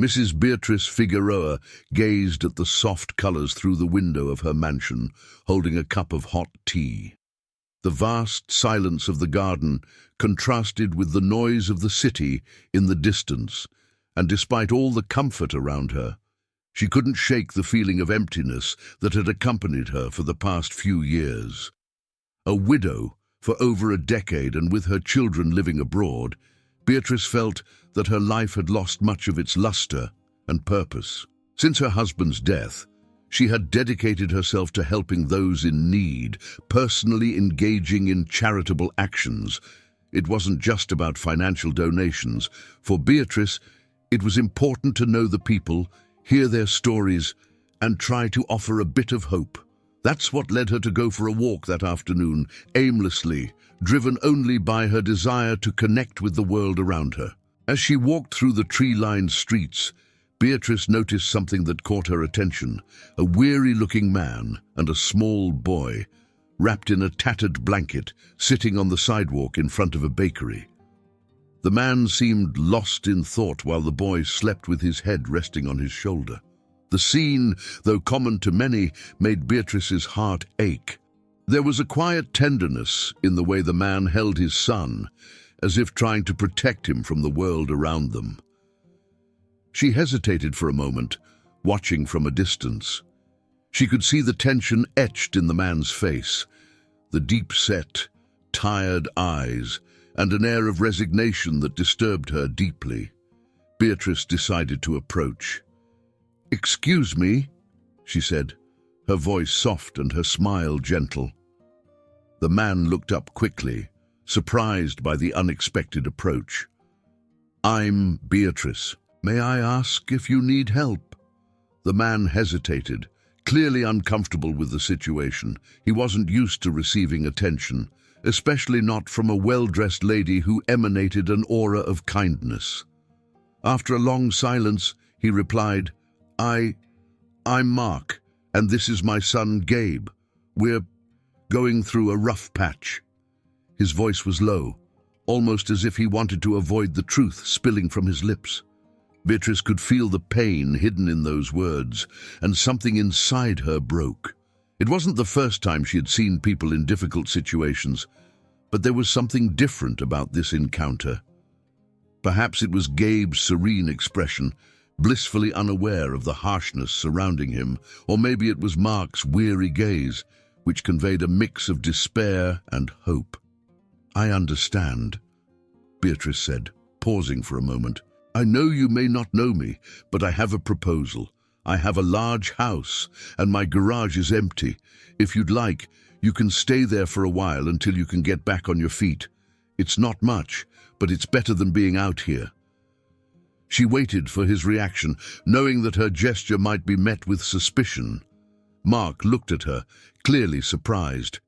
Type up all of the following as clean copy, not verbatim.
Mrs. Beatrice Figueroa gazed at the soft colors through the window of her mansion, holding a cup of hot tea. The vast silence of the garden contrasted with the noise of the city in the distance, and despite all the comfort around her, she couldn't shake the feeling of emptiness that had accompanied her for the past few years. A widow for over a decade and with her children living abroad, Beatrice felt that her life had lost much of its luster and purpose. Since her husband's death, she had dedicated herself to helping those in need, personally engaging in charitable actions. It wasn't just about financial donations. For Beatrice, it was important to know the people, hear their stories, and try to offer a bit of hope. That's what led her to go for a walk that afternoon, aimlessly, driven only by her desire to connect with the world around her. As she walked through the tree-lined streets, Beatrice noticed something that caught her attention: a weary-looking man and a small boy, wrapped in a tattered blanket, sitting on the sidewalk in front of a bakery. The man seemed lost in thought while the boy slept with his head resting on his shoulder. The scene, though common to many, made Beatrice's heart ache. There was a quiet tenderness in the way the man held his son, as if trying to protect him from the world around them. She hesitated for a moment, watching from a distance. She could see the tension etched in the man's face, the deep-set, tired eyes, and an air of resignation that disturbed her deeply. Beatrice decided to approach. "Excuse me," she said, her voice soft and her smile gentle. The man looked up quickly, surprised by the unexpected approach. "I'm Beatrice. May I ask if you need help?" The man hesitated, clearly uncomfortable with the situation. He wasn't used to receiving attention, especially not from a well-dressed lady who emanated an aura of kindness. After a long silence, he replied, I'm Mark, and this is my son Gabe. We're going through a rough patch." His voice was low, almost as if he wanted to avoid the truth spilling from his lips. Beatrice could feel the pain hidden in those words, and something inside her broke. It wasn't the first time she had seen people in difficult situations, but there was something different about this encounter. Perhaps it was Gabe's serene expression, blissfully unaware of the harshness surrounding him, or maybe it was Mark's weary gaze, which conveyed a mix of despair and hope. "I understand," Beatrice said, pausing for a moment. "I know you may not know me, but I have a proposal. I have a large house, and my garage is empty. If you'd like, you can stay there for a while until you can get back on your feet. It's not much, but it's better than being out here." She waited for his reaction, knowing that her gesture might be met with suspicion. Mark looked at her, clearly surprised.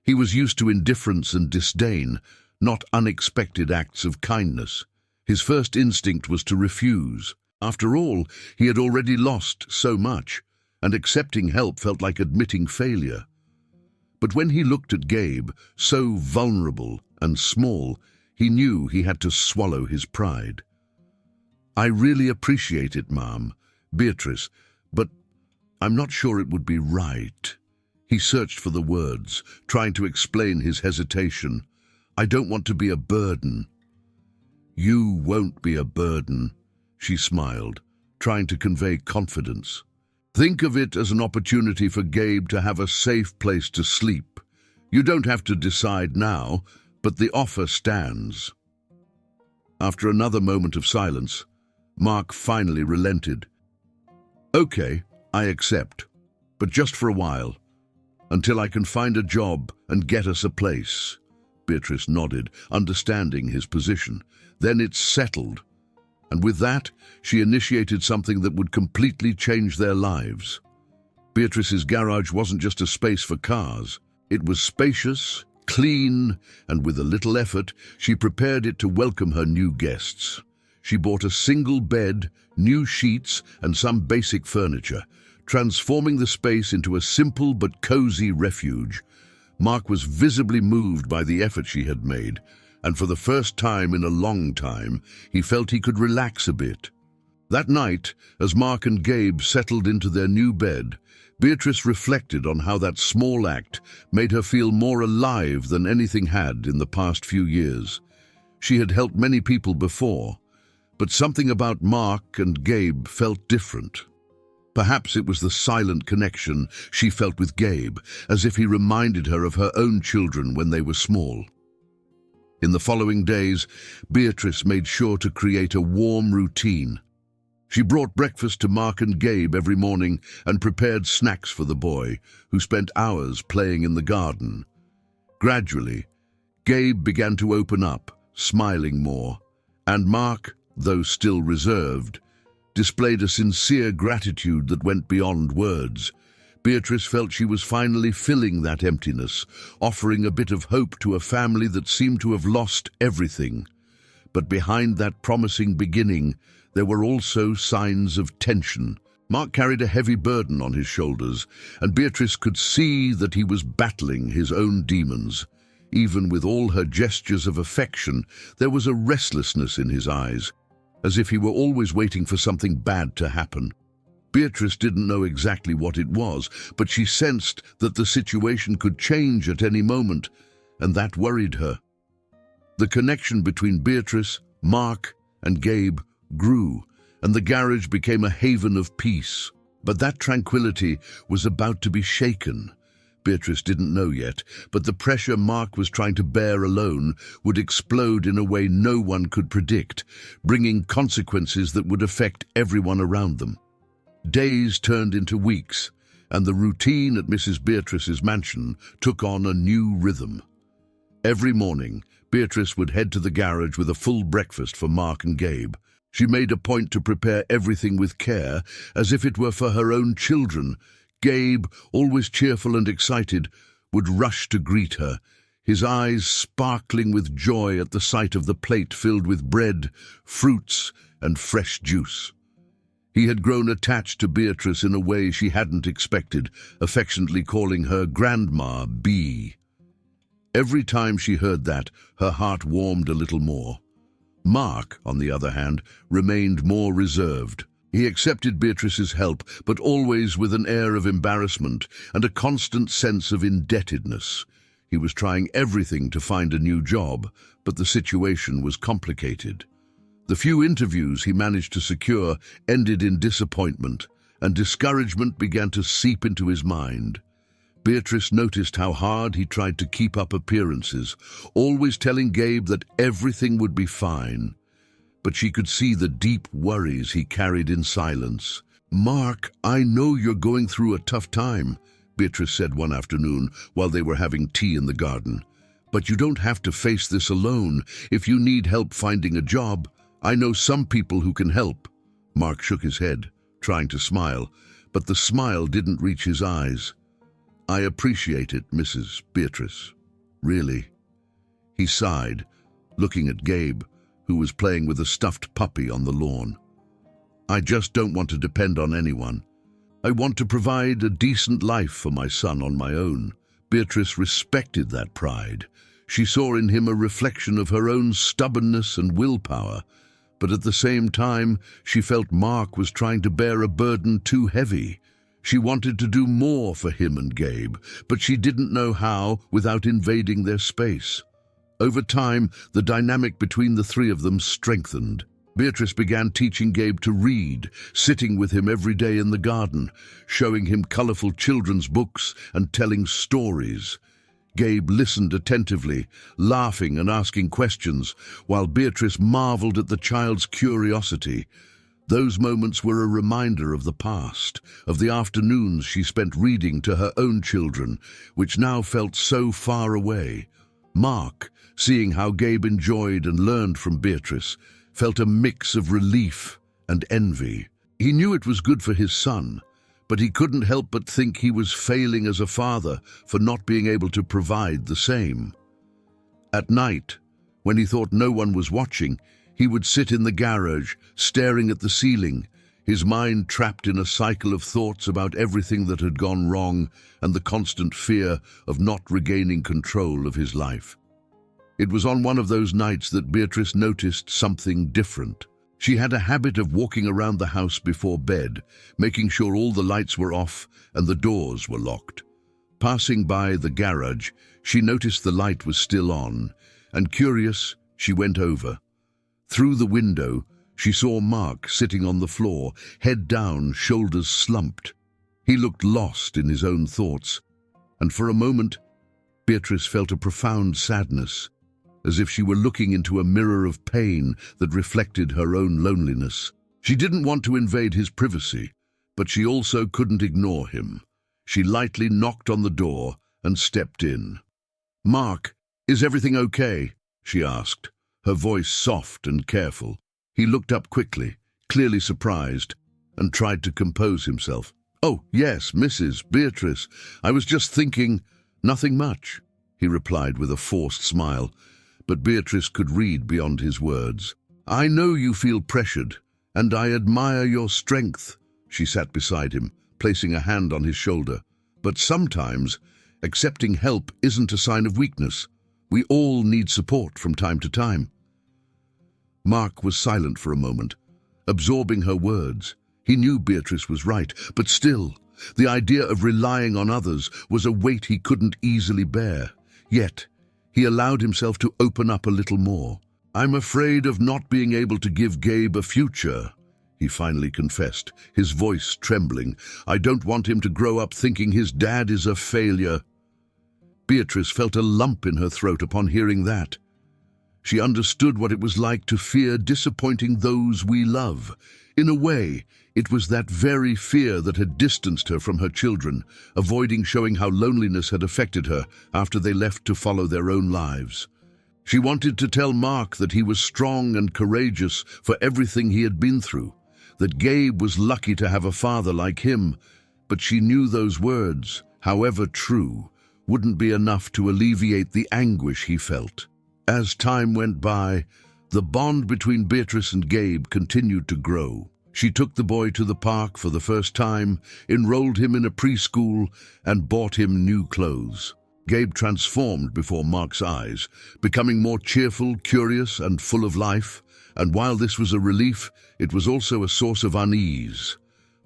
He was used to indifference and disdain, not unexpected acts of kindness. His first instinct was to refuse. After all, he had already lost so much, and accepting help felt like admitting failure. But when he looked at Gabe, so vulnerable and small, he knew he had to swallow his pride. "I really appreciate it, Mom, Beatrice, but I'm not sure it would be right." He searched for the words, trying to explain his hesitation. "I don't want to be a burden." "You won't be a burden," she smiled, trying to convey confidence. "Think of it as an opportunity for Gabe to have a safe place to sleep. You don't have to decide now, but the offer stands." After another moment of silence, Mark finally relented. "Okay, I accept, but just for a while, until I can find a job and get us a place." Beatrice nodded, understanding his position. "Then it's settled." And with that, she initiated something that would completely change their lives. Beatrice's garage wasn't just a space for cars. It was spacious, clean, and with a little effort, she prepared it to welcome her new guests. She bought a single bed, new sheets, and some basic furniture, transforming the space into a simple but cozy refuge. Mark was visibly moved by the effort she had made, and for the first time in a long time, he felt he could relax a bit. That night, as Mark and Gabe settled into their new bed, Beatrice reflected on how that small act made her feel more alive than anything had in the past few years. She had helped many people before, but something about Mark and Gabe felt different. Perhaps it was the silent connection she felt with Gabe, as if he reminded her of her own children when they were small. In the following days, Beatrice made sure to create a warm routine. She brought breakfast to Mark and Gabe every morning and prepared snacks for the boy, who spent hours playing in the garden. Gradually, Gabe began to open up, smiling more, and Mark, though still reserved, displayed a sincere gratitude that went beyond words. Beatrice felt she was finally filling that emptiness, offering a bit of hope to a family that seemed to have lost everything. But behind that promising beginning, there were also signs of tension. Mark carried a heavy burden on his shoulders, and Beatrice could see that he was battling his own demons. Even with all her gestures of affection, there was a restlessness in his eyes, as if he were always waiting for something bad to happen. Beatrice didn't know exactly what it was, but she sensed that the situation could change at any moment, and that worried her. The connection between Beatrice, Mark, and Gabe grew, and the garage became a haven of peace. But that tranquility was about to be shaken. Beatrice didn't know yet, but the pressure Mark was trying to bear alone would explode in a way no one could predict, bringing consequences that would affect everyone around them. Days turned into weeks, and the routine at Mrs. Beatrice's mansion took on a new rhythm. Every morning, Beatrice would head to the garage with a full breakfast for Mark and Gabe. She made a point to prepare everything with care, as if it were for her own children. Gabe, always cheerful and excited, would rush to greet her, his eyes sparkling with joy at the sight of the plate filled with bread, fruits, and fresh juice. He had grown attached to Beatrice in a way she hadn't expected, affectionately calling her Grandma B. Every time she heard that, her heart warmed a little more. Mark, on the other hand, remained more reserved. He accepted Beatrice's help, but always with an air of embarrassment and a constant sense of indebtedness. He was trying everything to find a new job, but the situation was complicated. The few interviews he managed to secure ended in disappointment, and discouragement began to seep into his mind. Beatrice noticed how hard he tried to keep up appearances, always telling Gabe that everything would be fine. But she could see the deep worries he carried in silence. "Mark, I know you're going through a tough time," Beatrice said one afternoon while they were having tea in the garden. "But you don't have to face this alone. If you need help finding a job, I know some people who can help." Mark shook his head, trying to smile, but the smile didn't reach his eyes. "I appreciate it, Mrs. Beatrice. Really." He sighed, looking at Gabe, who was playing with a stuffed puppy on the lawn. "I just don't want to depend on anyone. I want to provide a decent life for my son on my own." Beatrice respected that pride. She saw in him a reflection of her own stubbornness and willpower, but at the same time, she felt Mark was trying to bear a burden too heavy. She wanted to do more for him and Gabe, but she didn't know how without invading their space. Over time, the dynamic between the three of them strengthened. Beatrice began teaching Gabe to read, sitting with him every day in the garden, showing him colorful children's books and telling stories. Gabe listened attentively, laughing and asking questions, while Beatrice marveled at the child's curiosity. Those moments were a reminder of the past, of the afternoons she spent reading to her own children, which now felt so far away. Mark, seeing how Gabe enjoyed and learned from Beatrice, felt a mix of relief and envy. He knew it was good for his son, but he couldn't help but think he was failing as a father for not being able to provide the same. At night, when he thought no one was watching, he would sit in the garage, staring at the ceiling, his mind trapped in a cycle of thoughts about everything that had gone wrong and the constant fear of not regaining control of his life. It was on one of those nights that Beatrice noticed something different. She had a habit of walking around the house before bed, making sure all the lights were off and the doors were locked. Passing by the garage, she noticed the light was still on, and curious, she went over. Through the window, she saw Mark sitting on the floor, head down, shoulders slumped. He looked lost in his own thoughts, and for a moment, Beatrice felt a profound sadness, as if she were looking into a mirror of pain that reflected her own loneliness. She didn't want to invade his privacy, but she also couldn't ignore him. She lightly knocked on the door and stepped in. "Mark, is everything okay?" she asked, her voice soft and careful. He looked up quickly, clearly surprised, and tried to compose himself. "Oh, yes, Mrs. Beatrice. I was just thinking, nothing much," he replied with a forced smile, but Beatrice could read beyond his words. "I know you feel pressured, and I admire your strength." She sat beside him, placing a hand on his shoulder. "But sometimes, accepting help isn't a sign of weakness. We all need support from time to time." Mark was silent for a moment, absorbing her words. He knew Beatrice was right, but still, the idea of relying on others was a weight he couldn't easily bear. Yet, he allowed himself to open up a little more. "I'm afraid of not being able to give Gabe a future," he finally confessed, his voice trembling. "I don't want him to grow up thinking his dad is a failure." Beatrice felt a lump in her throat upon hearing that. She understood what it was like to fear disappointing those we love. In a way, it was that very fear that had distanced her from her children, avoiding showing how loneliness had affected her after they left to follow their own lives. She wanted to tell Mark that he was strong and courageous for everything he had been through, that Gabe was lucky to have a father like him, but she knew those words, however true, wouldn't be enough to alleviate the anguish he felt. As time went by, the bond between Beatrice and Gabe continued to grow. She took the boy to the park for the first time, enrolled him in a preschool, and bought him new clothes. Gabe transformed before Mark's eyes, becoming more cheerful, curious, and full of life. And while this was a relief, it was also a source of unease.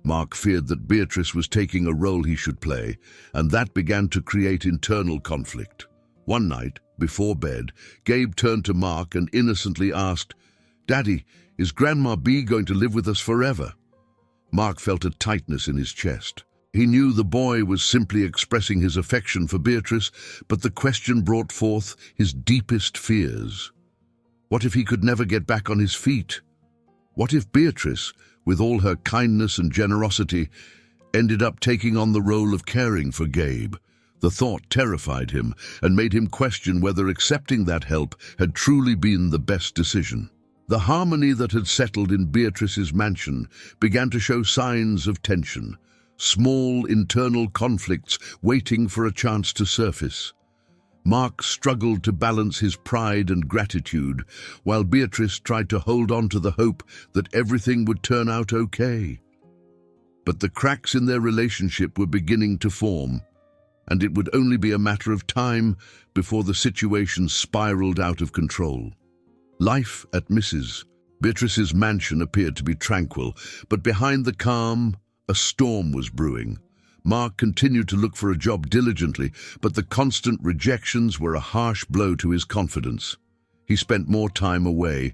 Mark feared that Beatrice was taking a role he should play, and that began to create internal conflict. One night, before bed, Gabe turned to Mark and innocently asked, "Daddy, is Grandma B going to live with us forever?" Mark felt a tightness in his chest. He knew the boy was simply expressing his affection for Beatrice, but the question brought forth his deepest fears. What if he could never get back on his feet? What if Beatrice, with all her kindness and generosity, ended up taking on the role of caring for Gabe? The thought terrified him and made him question whether accepting that help had truly been the best decision. The harmony that had settled in Beatrice's mansion began to show signs of tension, small internal conflicts waiting for a chance to surface. Mark struggled to balance his pride and gratitude, while Beatrice tried to hold on to the hope that everything would turn out okay. But the cracks in their relationship were beginning to form, and it would only be a matter of time before the situation spiraled out of control. Life at Mrs. Beatrice's mansion appeared to be tranquil, but behind the calm, a storm was brewing. Mark continued to look for a job diligently, but the constant rejections were a harsh blow to his confidence. He spent more time away,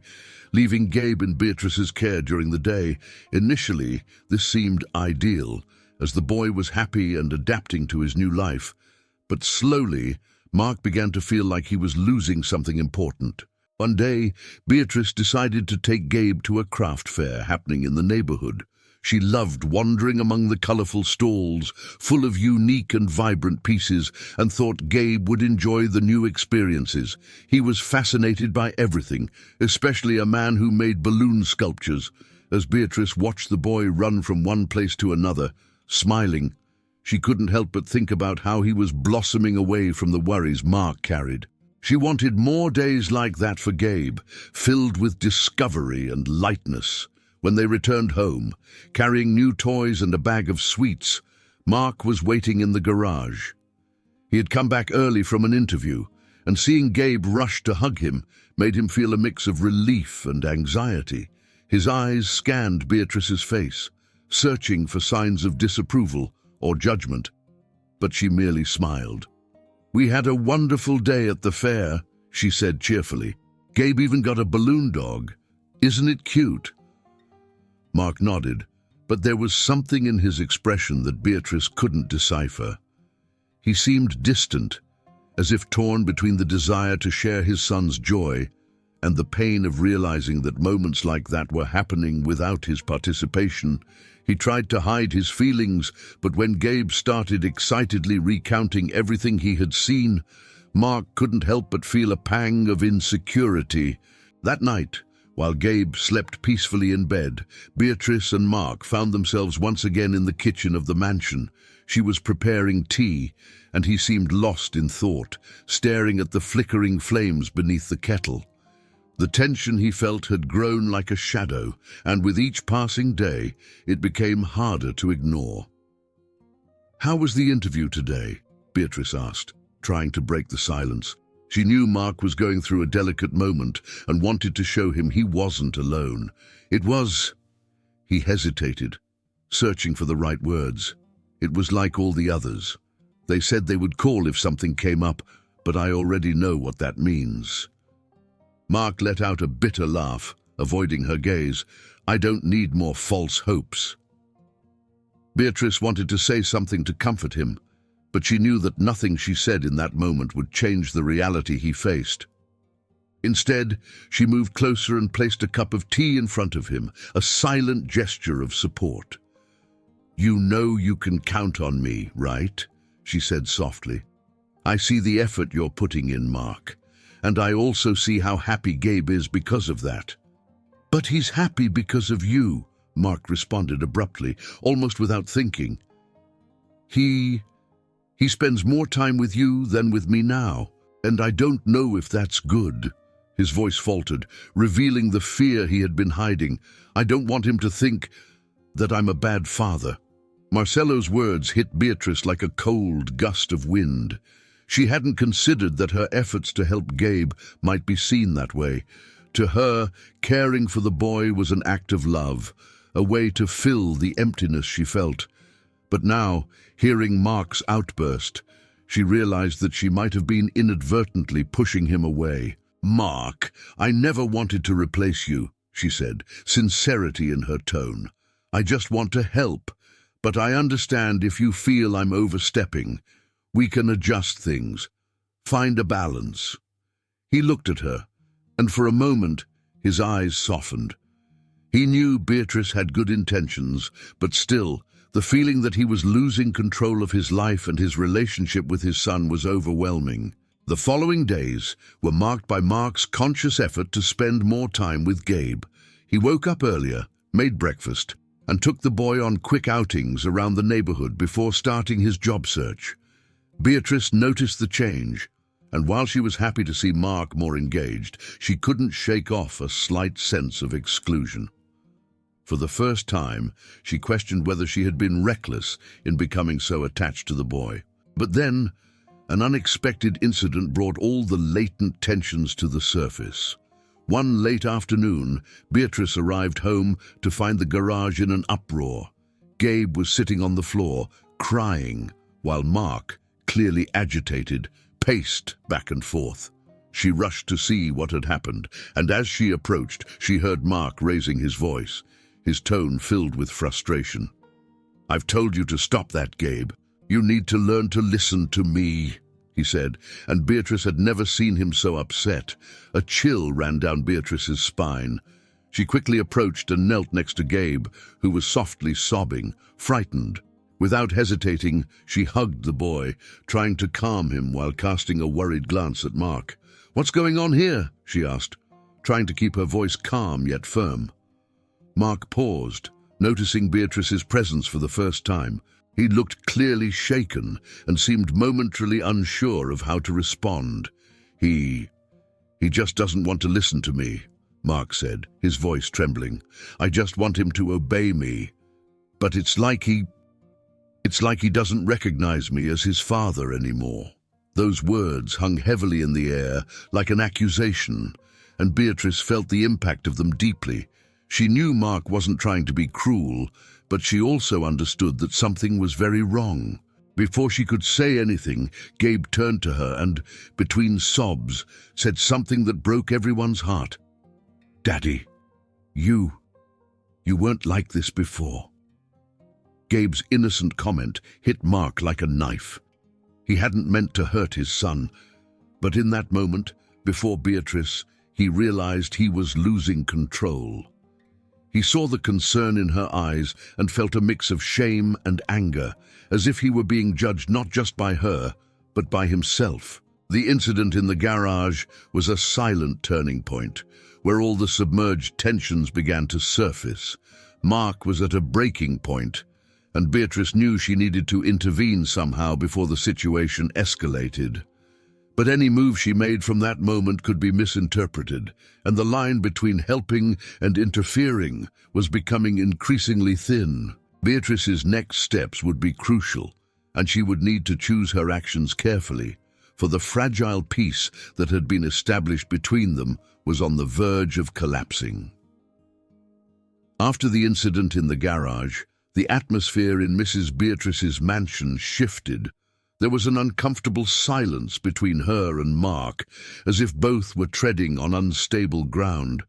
leaving Gabe in Beatrice's care during the day. Initially, this seemed ideal, as the boy was happy and adapting to his new life. But slowly, Mark began to feel like he was losing something important. One day, Beatrice decided to take Gabe to a craft fair happening in the neighborhood. She loved wandering among the colorful stalls, full of unique and vibrant pieces, and thought Gabe would enjoy the new experiences. He was fascinated by everything, especially a man who made balloon sculptures. As Beatrice watched the boy run from one place to another, smiling, she couldn't help but think about how he was blossoming away from the worries Mark carried. She wanted more days like that for Gabe, filled with discovery and lightness. When they returned home, carrying new toys and a bag of sweets, Mark was waiting in the garage. He had come back early from an interview, and seeing Gabe rush to hug him made him feel a mix of relief and anxiety. His eyes scanned Beatrice's face, searching for signs of disapproval or judgment, but she merely smiled. "We had a wonderful day at the fair," she said cheerfully. "Gabe even got a balloon dog. Isn't it cute?" Mark nodded, but there was something in his expression that Beatrice couldn't decipher. He seemed distant, as if torn between the desire to share his son's joy and the pain of realizing that moments like that were happening without his participation. He tried to hide his feelings, but when Gabe started excitedly recounting everything he had seen, Mark couldn't help but feel a pang of insecurity. That night, while Gabe slept peacefully in bed, Beatrice and Mark found themselves once again in the kitchen of the mansion. She was preparing tea, and he seemed lost in thought, staring at the flickering flames beneath the kettle. The tension he felt had grown like a shadow, and with each passing day, it became harder to ignore. "How was the interview today?" Beatrice asked, trying to break the silence. She knew Mark was going through a delicate moment and wanted to show him he wasn't alone. "It was—" He hesitated, searching for the right words. "It was like all the others. They said they would call if something came up, but I already know what that means." Mark let out a bitter laugh, avoiding her gaze. "I don't need more false hopes." Beatrice wanted to say something to comfort him, but she knew that nothing she said in that moment would change the reality he faced. Instead, she moved closer and placed a cup of tea in front of him, a silent gesture of support. "You know you can count on me, right?" she said softly. "I see the effort you're putting in, Mark. And I also see how happy Gabe is because of that." "But he's happy because of you," Mark responded abruptly, almost without thinking. He spends more time with you than with me now, and I don't know if that's good." His voice faltered, revealing the fear he had been hiding. "I don't want him to think that I'm a bad father." Marcelo's words hit Beatrice like a cold gust of wind. She hadn't considered that her efforts to help Gabe might be seen that way. To her, caring for the boy was an act of love, a way to fill the emptiness she felt. But now, hearing Mark's outburst, she realized that she might have been inadvertently pushing him away. "Mark, I never wanted to replace you," she said, sincerity in her tone. "I just want to help, but I understand if you feel I'm overstepping. We can adjust things, find a balance." He looked at her, and for a moment, his eyes softened. He knew Beatrice had good intentions, but still, the feeling that he was losing control of his life and his relationship with his son was overwhelming. The following days were marked by Mark's conscious effort to spend more time with Gabe. He woke up earlier, made breakfast, and took the boy on quick outings around the neighborhood before starting his job search. Beatrice noticed the change, and while she was happy to see Mark more engaged, she couldn't shake off a slight sense of exclusion. For the first time, she questioned whether she had been reckless in becoming so attached to the boy. But then, an unexpected incident brought all the latent tensions to the surface. One late afternoon, Beatrice arrived home to find the garage in an uproar. Gabe was sitting on the floor, crying, while Mark, clearly agitated, paced back and forth. She rushed to see what had happened, and as she approached, she heard Mark raising his voice, his tone filled with frustration. "I've told you to stop that, Gabe. You need to learn to listen to me," he said, and Beatrice had never seen him so upset. A chill ran down Beatrice's spine. She quickly approached and knelt next to Gabe, who was softly sobbing, frightened. Without hesitating, she hugged the boy, trying to calm him while casting a worried glance at Mark. "What's going on here?" she asked, trying to keep her voice calm yet firm. Mark paused, noticing Beatrice's presence for the first time. He looked clearly shaken and seemed momentarily unsure of how to respond. He just doesn't want to listen to me," Mark said, his voice trembling. "I just want him to obey me. But it's like he doesn't recognize me as his father anymore." Those words hung heavily in the air, like an accusation, and Beatrice felt the impact of them deeply. She knew Mark wasn't trying to be cruel, but she also understood that something was very wrong. Before she could say anything, Gabe turned to her and, between sobs, said something that broke everyone's heart. "Daddy, you weren't like this before." Gabe's innocent comment hit Mark like a knife. He hadn't meant to hurt his son, but in that moment, before Beatrice, he realized he was losing control. He saw the concern in her eyes and felt a mix of shame and anger, as if he were being judged not just by her, but by himself. The incident in the garage was a silent turning point, where all the submerged tensions began to surface. Mark was at a breaking point, and Beatrice knew she needed to intervene somehow before the situation escalated. But any move she made from that moment could be misinterpreted, and the line between helping and interfering was becoming increasingly thin. Beatrice's next steps would be crucial, and she would need to choose her actions carefully, for the fragile peace that had been established between them was on the verge of collapsing. After the incident in the garage, the atmosphere in Mrs. Beatrice's mansion shifted. There was an uncomfortable silence between her and Mark, as if both were treading on unstable ground.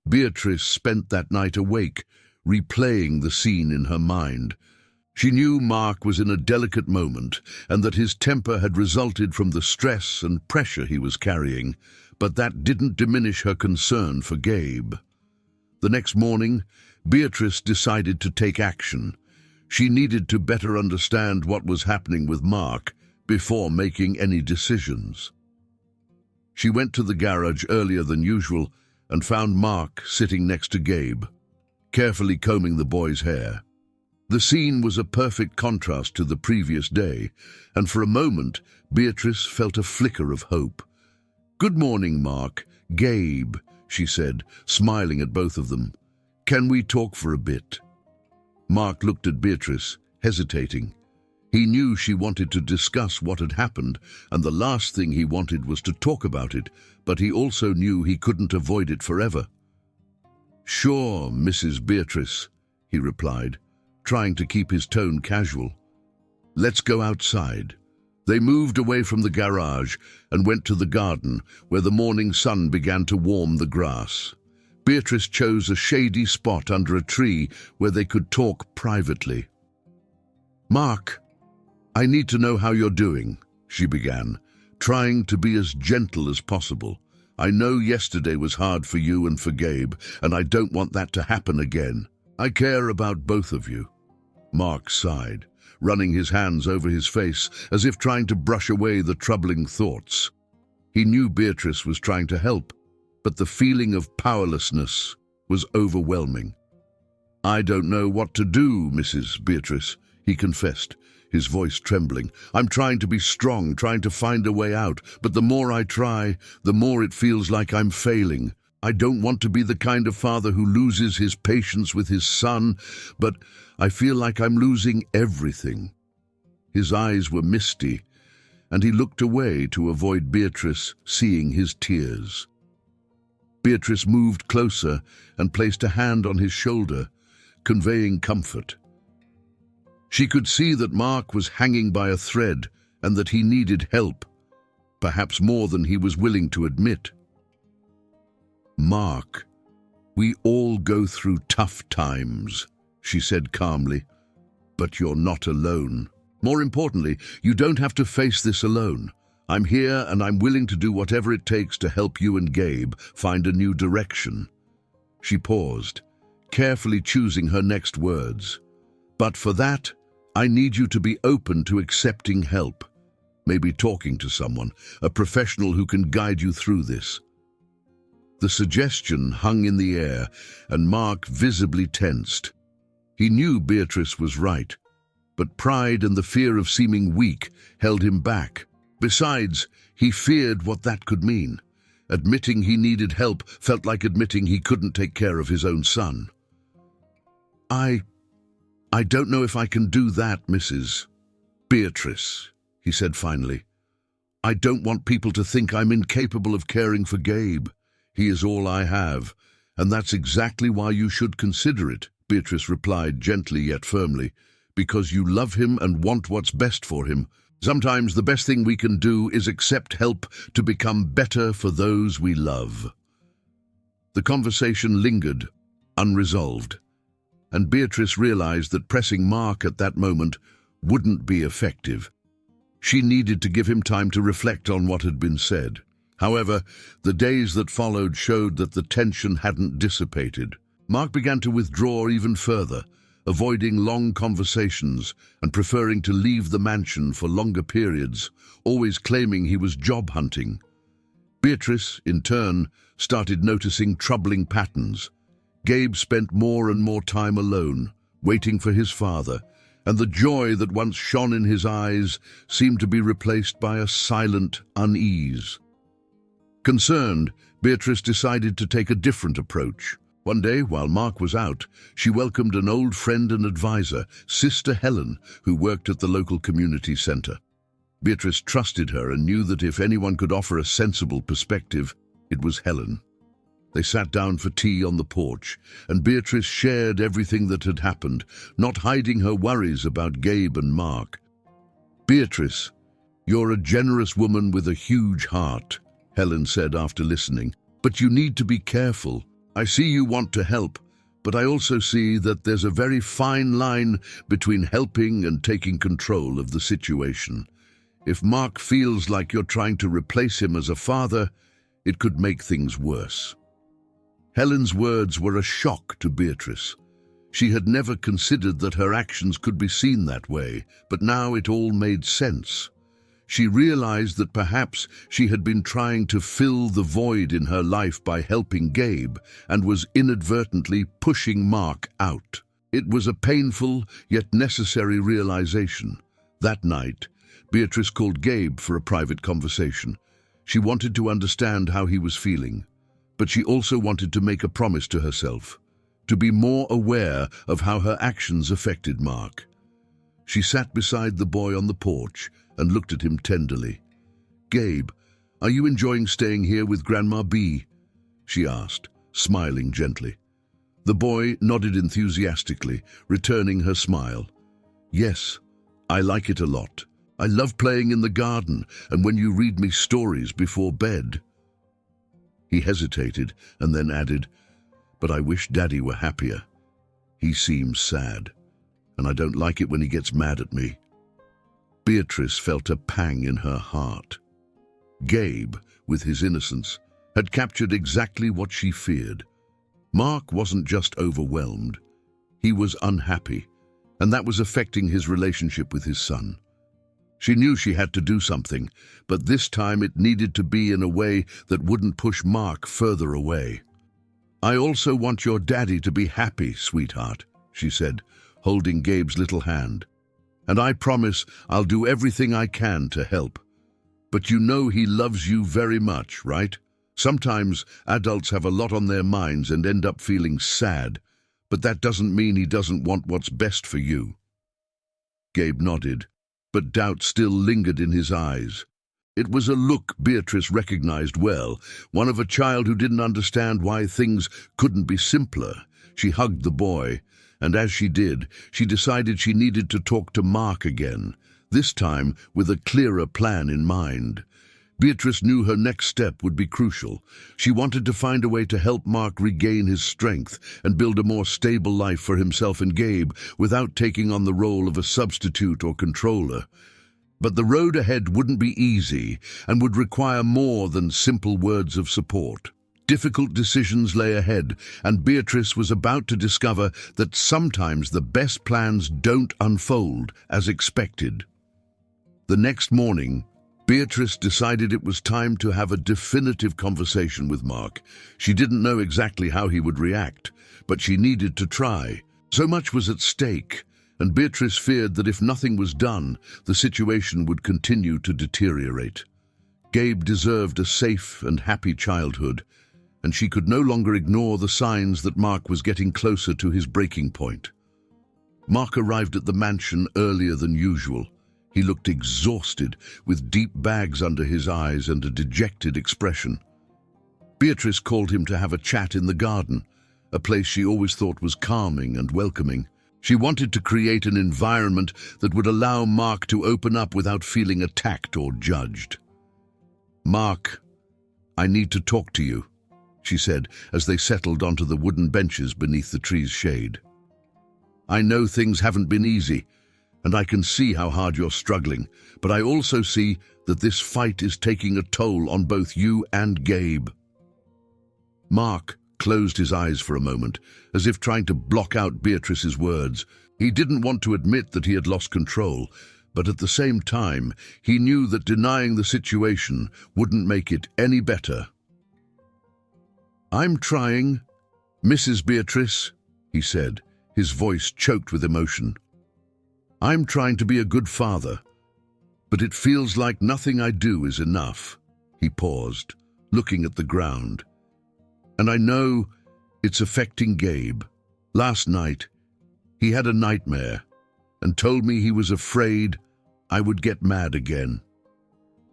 Beatrice spent that night awake, replaying the scene in her mind. She knew Mark was in a delicate moment, and that his temper had resulted from the stress and pressure he was carrying, but that didn't diminish her concern for Gabe. The next morning, Beatrice decided to take action. She needed to better understand what was happening with Mark before making any decisions. She went to the garage earlier than usual and found Mark sitting next to Gabe, carefully combing the boy's hair. The scene was a perfect contrast to the previous day, and for a moment Beatrice felt a flicker of hope. "Good morning, Mark. Gabe," she said, smiling at both of them. "Can we talk for a bit?" Mark looked at Beatrice, hesitating. He knew she wanted to discuss what had happened, and the last thing he wanted was to talk about it, but he also knew he couldn't avoid it forever. "Sure, Mrs. Beatrice," he replied, trying to keep his tone casual. "Let's go outside." They moved away from the garage and went to the garden, where the morning sun began to warm the grass. Beatrice chose a shady spot under a tree where they could talk privately. "Mark, I need to know how you're doing," she began, trying to be as gentle as possible. "I know yesterday was hard for you and for Gabe, and I don't want that to happen again. I care about both of you." Mark sighed, running his hands over his face as if trying to brush away the troubling thoughts. He knew Beatrice was trying to help, but the feeling of powerlessness was overwhelming. "I don't know what to do, Mrs. Beatrice," he confessed, his voice trembling. "I'm trying to be strong, trying to find a way out, but the more I try, the more it feels like I'm failing. I don't want to be the kind of father who loses his patience with his son, but I feel like I'm losing everything." His eyes were misty, and he looked away to avoid Beatrice seeing his tears. Beatrice moved closer and placed a hand on his shoulder, conveying comfort. She could see that Mark was hanging by a thread and that he needed help, perhaps more than he was willing to admit. "Mark, we all go through tough times," she said calmly, "but you're not alone. More importantly, you don't have to face this alone. I'm here and I'm willing to do whatever it takes to help you and Gabe find a new direction." She paused, carefully choosing her next words. "But for that, I need you to be open to accepting help. Maybe talking to someone, a professional who can guide you through this." The suggestion hung in the air, and Mark visibly tensed. He knew Beatrice was right, but pride and the fear of seeming weak held him back. Besides, he feared what that could mean. Admitting he needed help felt like admitting he couldn't take care of his own son. I don't know if I can do that, Mrs. Beatrice," he said finally. "I don't want people to think I'm incapable of caring for Gabe. He is all I have, "And that's exactly why you should consider it," Beatrice replied gently yet firmly, "because you love him and want what's best for him. Sometimes the best thing we can do is accept help to become better for those we love." The conversation lingered, unresolved, and Beatrice realized that pressing Mark at that moment wouldn't be effective. She needed to give him time to reflect on what had been said. However, the days that followed showed that the tension hadn't dissipated. Mark began to withdraw even further, avoiding long conversations and preferring to leave the mansion for longer periods, always claiming he was job hunting. Beatrice, in turn, started noticing troubling patterns. Gabe spent more and more time alone, waiting for his father, and the joy that once shone in his eyes seemed to be replaced by a silent unease. Concerned, Beatrice decided to take a different approach. One day, while Mark was out, she welcomed an old friend and advisor, Sister Helen, who worked at the local community center. Beatrice trusted her and knew that if anyone could offer a sensible perspective, it was Helen. They sat down for tea on the porch, and Beatrice shared everything that had happened, not hiding her worries about Gabe and Mark. "Beatrice, you're a generous woman with a huge heart," Helen said after listening, "but you need to be careful. I see you want to help, but I also see that there's a very fine line between helping and taking control of the situation. If Mark feels like you're trying to replace him as a father, it could make things worse." Helen's words were a shock to Beatrice. She had never considered that her actions could be seen that way, but now it all made sense. She realized that perhaps she had been trying to fill the void in her life by helping Gabe and was inadvertently pushing Mark out. It was a painful yet necessary realization. That night, Beatrice called Gabe for a private conversation. She wanted to understand how he was feeling, but she also wanted to make a promise to herself, to be more aware of how her actions affected Mark. She sat beside the boy on the porch and looked at him tenderly. "Gabe, are you enjoying staying here with Grandma B?" she asked, smiling gently. The boy nodded enthusiastically, returning her smile. "Yes, I like it a lot. I love playing in the garden and when you read me stories before bed." He hesitated and then added, "But I wish Daddy were happier. He seems sad, and I don't like it when he gets mad at me." Beatrice felt a pang in her heart. Gabe, with his innocence, had captured exactly what she feared. Mark wasn't just overwhelmed. He was unhappy, and that was affecting his relationship with his son. She knew she had to do something, but this time it needed to be in a way that wouldn't push Mark further away. "I also want your daddy to be happy, sweetheart," she said, holding Gabe's little hand. "And I promise I'll do everything I can to help. But you know he loves you very much, right? Sometimes adults have a lot on their minds and end up feeling sad, but that doesn't mean he doesn't want what's best for you." Gabe nodded, but doubt still lingered in his eyes. It was a look Beatrice recognized well, one of a child who didn't understand why things couldn't be simpler. She hugged the boy, and as she did, she decided she needed to talk to Mark again, this time with a clearer plan in mind. Beatrice knew her next step would be crucial. She wanted to find a way to help Mark regain his strength and build a more stable life for himself and Gabe without taking on the role of a substitute or controller. But the road ahead wouldn't be easy and would require more than simple words of support. Difficult decisions lay ahead, and Beatrice was about to discover that sometimes the best plans don't unfold as expected. The next morning, Beatrice decided it was time to have a definitive conversation with Mark. She didn't know exactly how he would react, but she needed to try. So much was at stake, and Beatrice feared that if nothing was done, the situation would continue to deteriorate. Gabe deserved a safe and happy childhood, and she could no longer ignore the signs that Mark was getting closer to his breaking point. Mark arrived at the mansion earlier than usual. He looked exhausted, with deep bags under his eyes and a dejected expression. Beatrice called him to have a chat in the garden, a place she always thought was calming and welcoming. She wanted to create an environment that would allow Mark to open up without feeling attacked or judged. "Mark, I need to talk to you," she said as they settled onto the wooden benches beneath the tree's shade. "I know things haven't been easy, and I can see how hard you're struggling, but I also see that this fight is taking a toll on both you and Gabe." Mark closed his eyes for a moment, as if trying to block out Beatrice's words. He didn't want to admit that he had lost control, but at the same time, he knew that denying the situation wouldn't make it any better. "I'm trying, Mrs. Beatrice," he said, his voice choked with emotion. "I'm trying to be a good father, but it feels like nothing I do is enough." He paused, looking at the ground. "And I know it's affecting Gabe. Last night, he had a nightmare and told me he was afraid I would get mad again."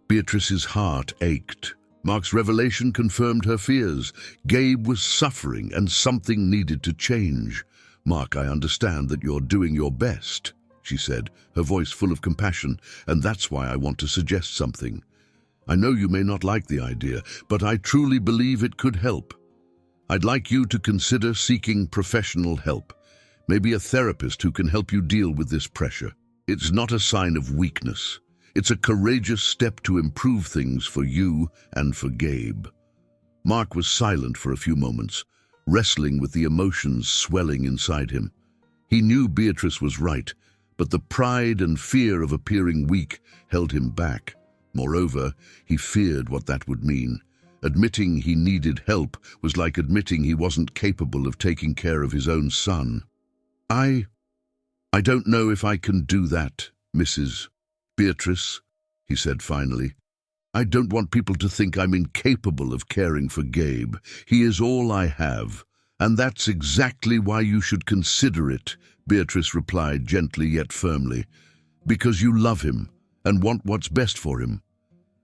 Beatrice's heart ached. Mark's revelation confirmed her fears. Gabe was suffering and something needed to change. "Mark, I understand that you're doing your best," she said, her voice full of compassion, "and that's why I want to suggest something. I know you may not like the idea, but I truly believe it could help. I'd like you to consider seeking professional help, maybe a therapist who can help you deal with this pressure. It's not a sign of weakness. It's a courageous step to improve things for you and for Gabe." Mark was silent for a few moments, wrestling with the emotions swelling inside him. He knew Beatrice was right, but the pride and fear of appearing weak held him back. Moreover, he feared what that would mean. Admitting he needed help was like admitting he wasn't capable of taking care of his own son. I don't know if I can do that, Mrs. Beatrice," he said finally. "I don't want people to think I'm incapable of caring for Gabe. He is all I have, and that's exactly why you should consider it," Beatrice replied gently yet firmly. "Because you love him and want what's best for him.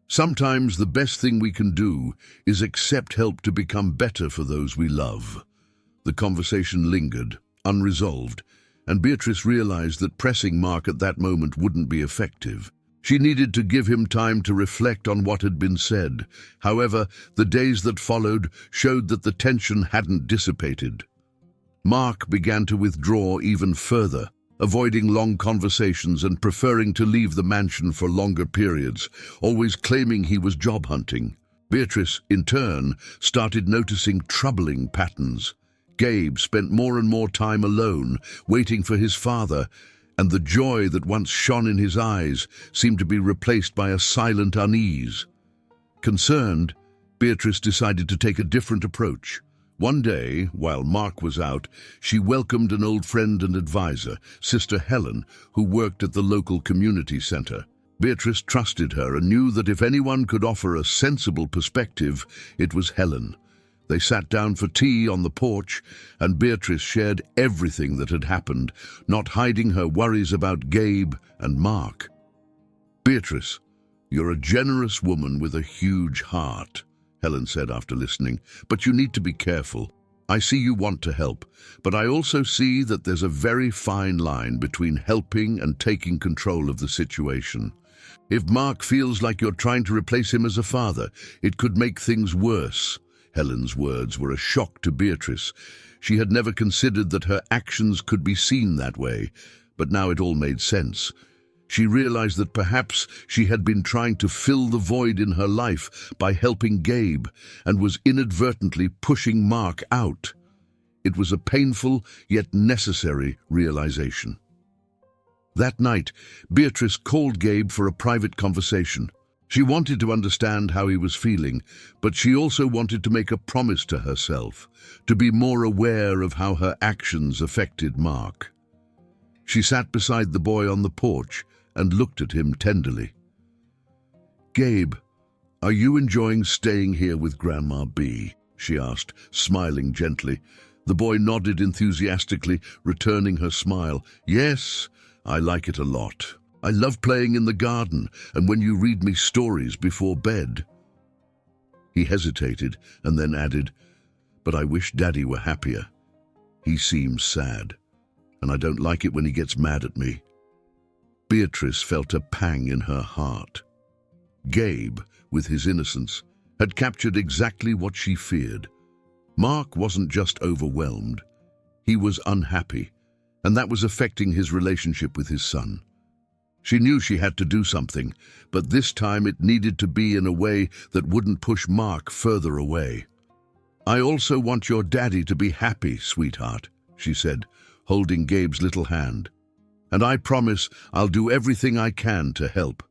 Sometimes the best thing we can do is accept help to become better for those we love." The conversation lingered, unresolved, and Beatrice realized that pressing Mark at that moment wouldn't be effective. She needed to give him time to reflect on what had been said. However, the days that followed showed that the tension hadn't dissipated. Mark began to withdraw even further, avoiding long conversations and preferring to leave the mansion for longer periods, always claiming he was job hunting. Beatrice, in turn, started noticing troubling patterns. Gabe spent more and more time alone, waiting for his father, and the joy that once shone in his eyes seemed to be replaced by a silent unease. Concerned, Beatrice decided to take a different approach. One day, while Mark was out, she welcomed an old friend and advisor, Sister Helen, who worked at the local community center. Beatrice trusted her and knew that if anyone could offer a sensible perspective, it was Helen. They sat down for tea on the porch, and Beatrice shared everything that had happened, not hiding her worries about Gabe and Mark. "Beatrice, you're a generous woman with a huge heart," Helen said after listening, "but you need to be careful. I see you want to help, but I also see that there's a very fine line between helping and taking control of the situation. If Mark feels like you're trying to replace him as a father, it could make things worse." Helen's words were a shock to Beatrice. She had never considered that her actions could be seen that way, but now it all made sense. She realized that perhaps she had been trying to fill the void in her life by helping Gabe and was inadvertently pushing Mark out. It was a painful yet necessary realization. That night, Beatrice called Gabe for a private conversation. She wanted to understand how he was feeling, but she also wanted to make a promise to herself, to be more aware of how her actions affected Mark. She sat beside the boy on the porch and looked at him tenderly. "Gabe, are you enjoying staying here with Grandma B?" she asked, smiling gently. The boy nodded enthusiastically, returning her smile. "Yes, I like it a lot. I love playing in the garden and when you read me stories before bed." He hesitated and then added, "But I wish Daddy were happier. He seems sad, and I don't like it when he gets mad at me." Beatrice felt a pang in her heart. Gabe, with his innocence, had captured exactly what she feared. Mark wasn't just overwhelmed. He was unhappy, and that was affecting his relationship with his son. She knew she had to do something, but this time it needed to be in a way that wouldn't push Mark further away. "I also want your daddy to be happy, sweetheart," she said, holding Gabe's little hand. "And I promise I'll do everything I can to help.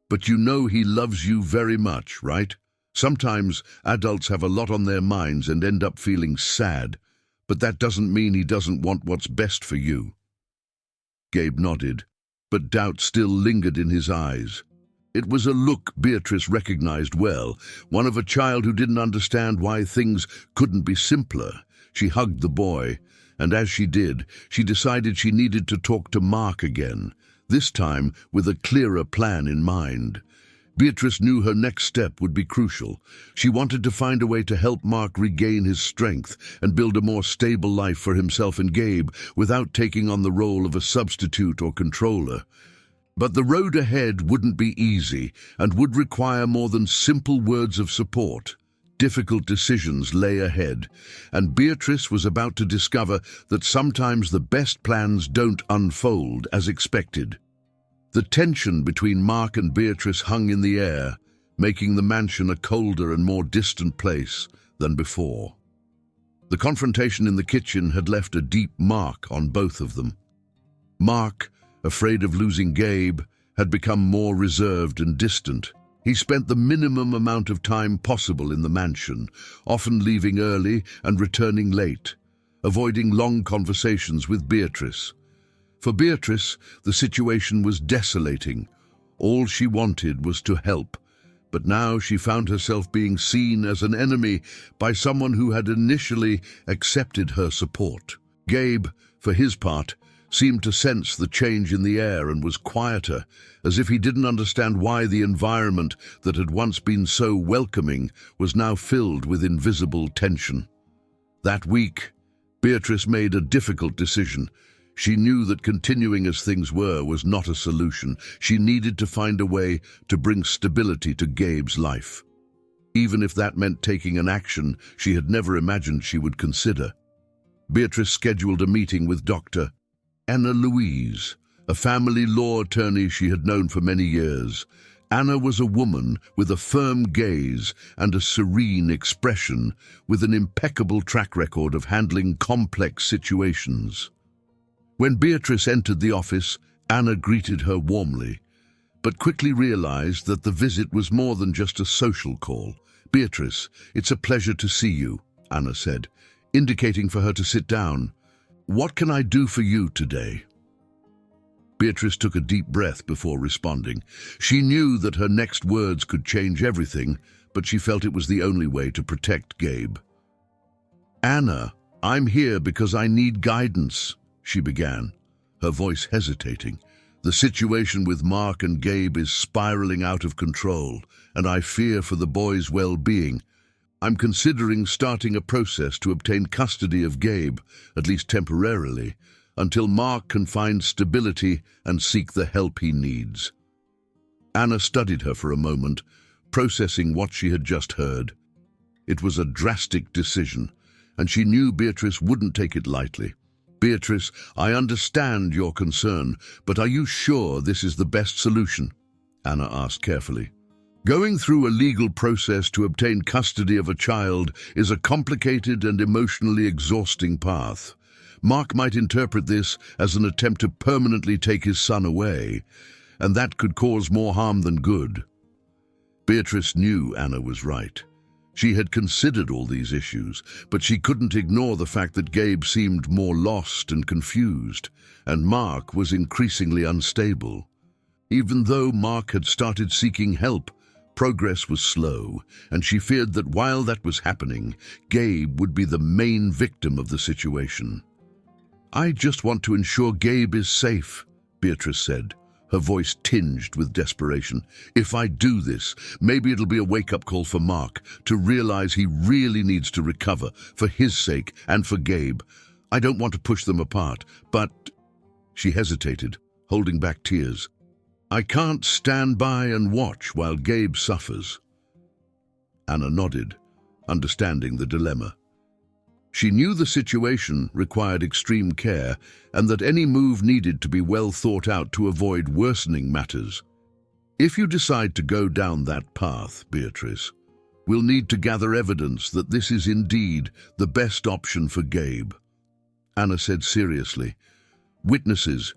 But you know he loves you very much, right? Sometimes adults have a lot on their minds and end up feeling sad, but that doesn't mean he doesn't want what's best for you." Gabe nodded, but doubt still lingered in his eyes. It was a look Beatrice recognized well, one of a child who didn't understand why things couldn't be simpler. She hugged the boy, and as she did, she decided she needed to talk to Mark again, this time with a clearer plan in mind. Beatrice knew her next step would be crucial. She wanted to find a way to help Mark regain his strength and build a more stable life for himself and Gabe without taking on the role of a substitute or controller. But the road ahead wouldn't be easy and would require more than simple words of support. Difficult decisions lay ahead, and Beatrice was about to discover that sometimes the best plans don't unfold as expected. The tension between Mark and Beatrice hung in the air, making the mansion a colder and more distant place than before. The confrontation in the kitchen had left a deep mark on both of them. Mark, afraid of losing Gabe, had become more reserved and distant. He spent the minimum amount of time possible in the mansion, often leaving early and returning late, avoiding long conversations with Beatrice. For Beatrice, the situation was desolating. All she wanted was to help, but now she found herself being seen as an enemy by someone who had initially accepted her support. Gabe, for his part, seemed to sense the change in the air and was quieter, as if he didn't understand why the environment that had once been so welcoming was now filled with invisible tension. That week, Beatrice made a difficult decision. She knew that continuing as things were was not a solution. She needed to find a way to bring stability to Gabe's life, even if that meant taking an action she had never imagined she would consider. Beatrice scheduled a meeting with Dr. Anna Louise, a family law attorney she had known for many years. Anna was a woman with a firm gaze and a serene expression, with an impeccable track record of handling complex situations. When Beatrice entered the office, Anna greeted her warmly, but quickly realized that the visit was more than just a social call. "Beatrice, it's a pleasure to see you," Anna said, indicating for her to sit down. "What can I do for you today?" Beatrice took a deep breath before responding. She knew that her next words could change everything, but she felt it was the only way to protect Gabe. "Anna, I'm here because I need guidance," she began, her voice hesitating. "The situation with Mark and Gabe is spiraling out of control, and I fear for the boys' well-being. I'm considering starting a process to obtain custody of Gabe, at least temporarily, until Mark can find stability and seek the help he needs." Anna studied her for a moment, processing what she had just heard. It was a drastic decision, and she knew Beatrice wouldn't take it lightly. "Beatrice, I understand your concern, but are you sure this is the best solution?" Anna asked carefully. "Going through a legal process to obtain custody of a child is a complicated and emotionally exhausting path. Mark might interpret this as an attempt to permanently take his son away, and that could cause more harm than good." Beatrice knew Anna was right. She had considered all these issues, but she couldn't ignore the fact that Gabe seemed more lost and confused, and Mark was increasingly unstable. Even though Mark had started seeking help, progress was slow, and she feared that while that was happening, Gabe would be the main victim of the situation. "I just want to ensure Gabe is safe," Beatrice said, her voice tinged with desperation. "If I do this, maybe it'll be a wake-up call for Mark to realize he really needs to recover for his sake and for Gabe. I don't want to push them apart, but... She hesitated, holding back tears. I can't stand by and watch while Gabe suffers. Anna nodded, understanding the dilemma. She knew the situation required extreme care and that any move needed to be well thought out to avoid worsening matters. If you decide to go down that path, Beatrice, we'll need to gather evidence that this is indeed the best option for Gabe. Anna said seriously. Witnesses,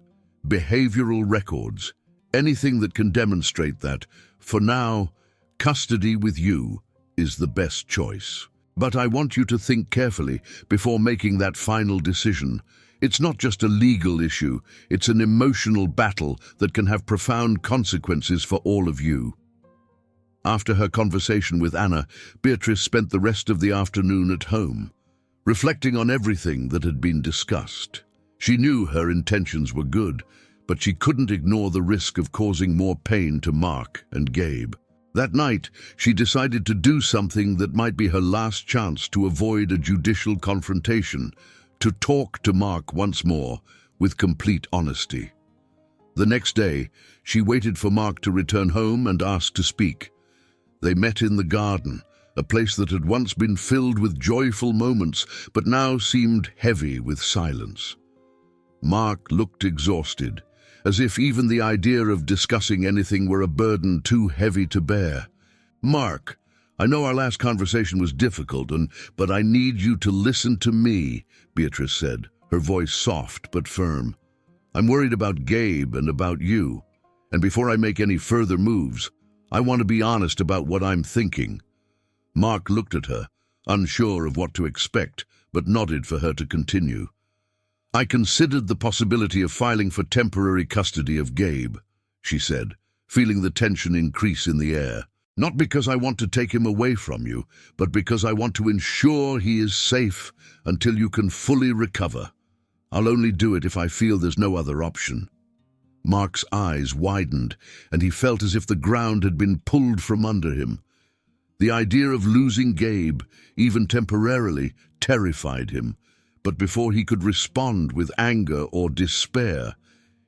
behavioral records, anything that can demonstrate that, for now, custody with you is the best choice. But I want you to think carefully before making that final decision. It's not just a legal issue, it's an emotional battle that can have profound consequences for all of you. After her conversation with Anna, Beatrice spent the rest of the afternoon at home, reflecting on everything that had been discussed. She knew her intentions were good, but she couldn't ignore the risk of causing more pain to Mark and Gabe. That night, she decided to do something that might be her last chance to avoid a judicial confrontation, to talk to Mark once more with complete honesty. The next day, she waited for Mark to return home and asked to speak. They met in the garden, a place that had once been filled with joyful moments, but now seemed heavy with silence. Mark looked exhausted, as if even the idea of discussing anything were a burden too heavy to bear. Mark, I know our last conversation was difficult, but I need you to listen to me, Beatrice said, her voice soft but firm. I'm worried about Gabe and about you, and before I make any further moves, I want to be honest about what I'm thinking. Mark looked at her, unsure of what to expect, but nodded for her to continue. I considered the possibility of filing for temporary custody of Gabe, she said, feeling the tension increase in the air. Not because I want to take him away from you, but because I want to ensure he is safe until you can fully recover. I'll only do it if I feel there's no other option. Mark's eyes widened, and he felt as if the ground had been pulled from under him. The idea of losing Gabe, even temporarily, terrified him. But before he could respond with anger or despair,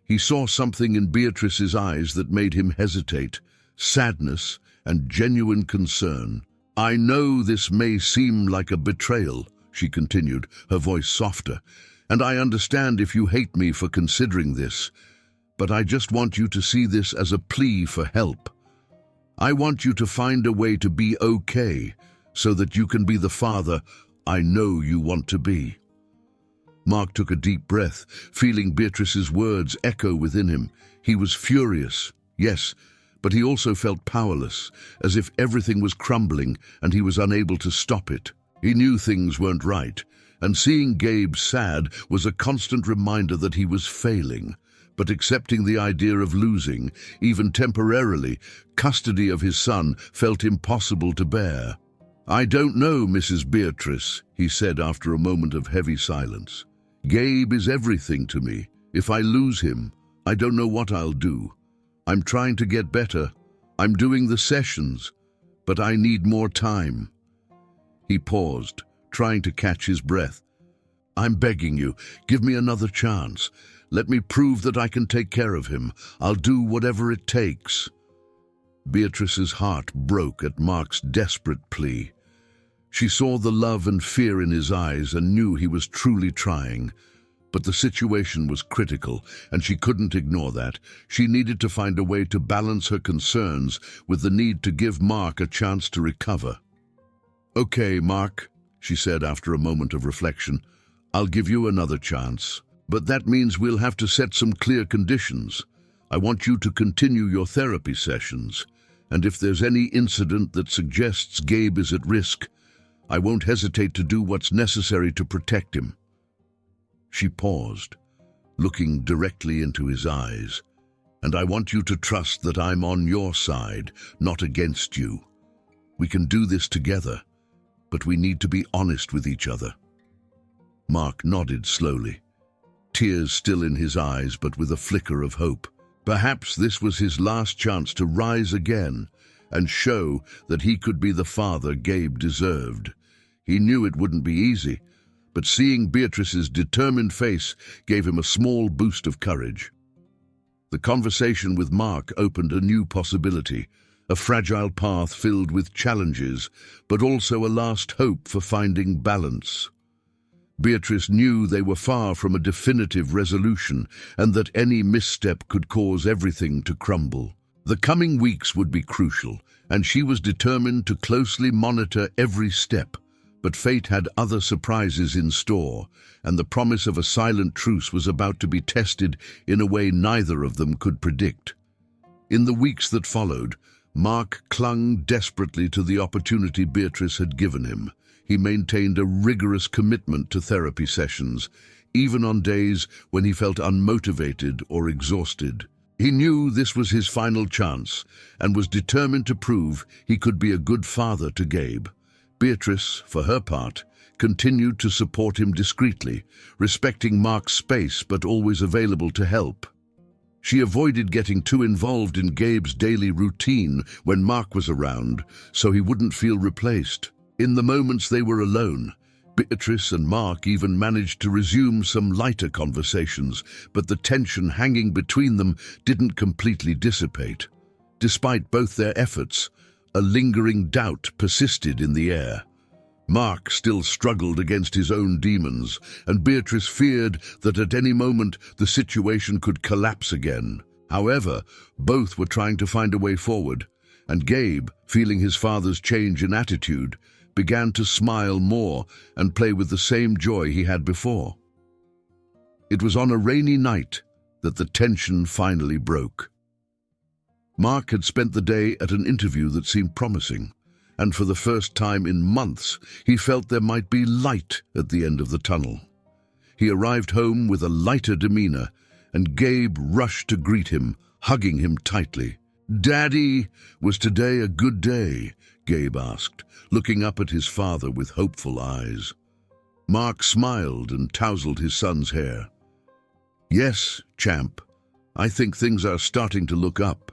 he saw something in Beatrice's eyes that made him hesitate, sadness and genuine concern. I know this may seem like a betrayal, she continued, her voice softer, and I understand if you hate me for considering this, but I just want you to see this as a plea for help. I want you to find a way to be okay so that you can be the father I know you want to be. Mark took a deep breath, feeling Beatrice's words echo within him. He was furious, yes, but he also felt powerless, as if everything was crumbling and he was unable to stop it. He knew things weren't right, and seeing Gabe sad was a constant reminder that he was failing. But accepting the idea of losing, even temporarily, custody of his son felt impossible to bear. I don't know, Mrs. Beatrice, he said after a moment of heavy silence. Gabe is everything to me. If I lose him, I don't know what I'll do. I'm trying to get better. I'm doing the sessions, but I need more time. He paused, trying to catch his breath. I'm begging you, give me another chance. Let me prove that I can take care of him. I'll do whatever it takes. Beatrice's heart broke at Mark's desperate plea. She saw the love and fear in his eyes and knew he was truly trying. But the situation was critical, and she couldn't ignore that. She needed to find a way to balance her concerns with the need to give Mark a chance to recover. Okay, Mark, she said after a moment of reflection, I'll give you another chance. But that means we'll have to set some clear conditions. I want you to continue your therapy sessions, and if there's any incident that suggests Gabe is at risk, I won't hesitate to do what's necessary to protect him. She paused, looking directly into his eyes. And I want you to trust that I'm on your side, not against you. We can do this together, but we need to be honest with each other. Mark nodded slowly, tears still in his eyes but with a flicker of hope. Perhaps this was his last chance to rise again and show that he could be the father Gabe deserved. He knew it wouldn't be easy, but seeing Beatrice's determined face gave him a small boost of courage. The conversation with Mark opened a new possibility, a fragile path filled with challenges, but also a last hope for finding balance. Beatrice knew they were far from a definitive resolution and that any misstep could cause everything to crumble. The coming weeks would be crucial, and she was determined to closely monitor every step. But fate had other surprises in store, and the promise of a silent truce was about to be tested in a way neither of them could predict. In the weeks that followed, Mark clung desperately to the opportunity Beatrice had given him. He maintained a rigorous commitment to therapy sessions, even on days when he felt unmotivated or exhausted. He knew this was his final chance and was determined to prove he could be a good father to Gabe. Beatrice, for her part, continued to support him discreetly, respecting Mark's space but always available to help. She avoided getting too involved in Gabe's daily routine when Mark was around, so he wouldn't feel replaced. In the moments they were alone, Beatrice and Mark even managed to resume some lighter conversations, but the tension hanging between them didn't completely dissipate. Despite both their efforts, a lingering doubt persisted in the air. Mark still struggled against his own demons, and Beatrice feared that at any moment the situation could collapse again. However, both were trying to find a way forward, and Gabe, feeling his father's change in attitude, began to smile more and play with the same joy he had before. It was on a rainy night that the tension finally broke. Mark had spent the day at an interview that seemed promising, and for the first time in months, he felt there might be light at the end of the tunnel. He arrived home with a lighter demeanor, and Gabe rushed to greet him, hugging him tightly. "Daddy, was today a good day?" Gabe asked, looking up at his father with hopeful eyes. Mark smiled and tousled his son's hair. "Yes, champ, I think things are starting to look up."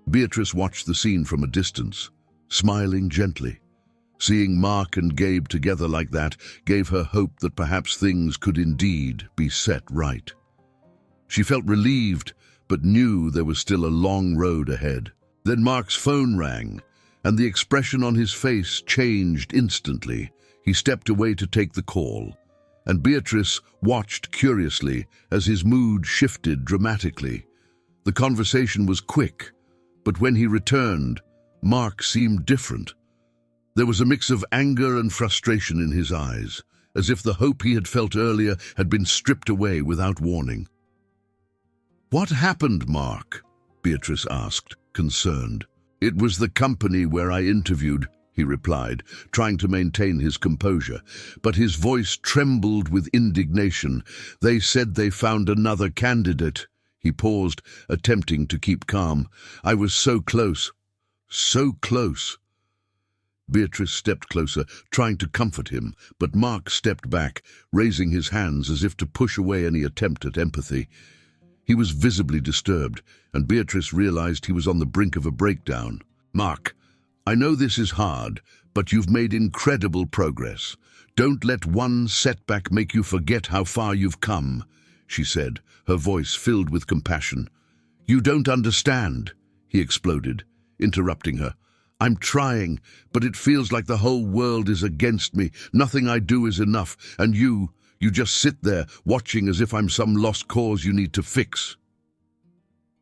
Beatrice watched the scene from a distance, smiling gently. Seeing Mark and Gabe together like that gave her hope that perhaps things could indeed be set right. She felt relieved, but knew there was still a long road ahead. Then Mark's phone rang, and the expression on his face changed instantly. He stepped away to take the call, and Beatrice watched curiously as his mood shifted dramatically. The conversation was quick, but when he returned, Mark seemed different. There was a mix of anger and frustration in his eyes, as if the hope he had felt earlier had been stripped away without warning. "What happened, Mark?" Beatrice asked, concerned. "It was the company where I interviewed," he replied, trying to maintain his composure, but his voice trembled with indignation. "They said they found another candidate." He paused, attempting to keep calm. "I was so close. So close." Beatrice stepped closer, trying to comfort him, but Mark stepped back, raising his hands as if to push away any attempt at empathy. He was visibly disturbed, and Beatrice realized he was on the brink of a breakdown. "Mark, I know this is hard, but you've made incredible progress. Don't let one setback make you forget how far you've come," she said, her voice filled with compassion. "You don't understand," he exploded, interrupting her. "I'm trying, but it feels like the whole world is against me. Nothing I do is enough, and you just sit there, watching as if I'm some lost cause you need to fix."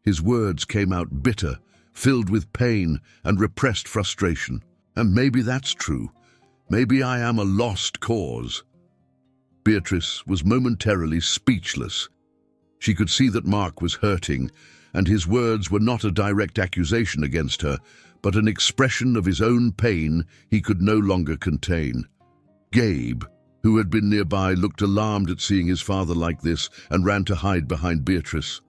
His words came out bitter, filled with pain and repressed frustration. And maybe that's true. Maybe I am a lost cause. Beatrice was momentarily speechless. She could see that Mark was hurting, and his words were not a direct accusation against her, but an expression of his own pain he could no longer contain. Gabe, who had been nearby, looked alarmed at seeing his father like this and ran to hide behind Beatrice,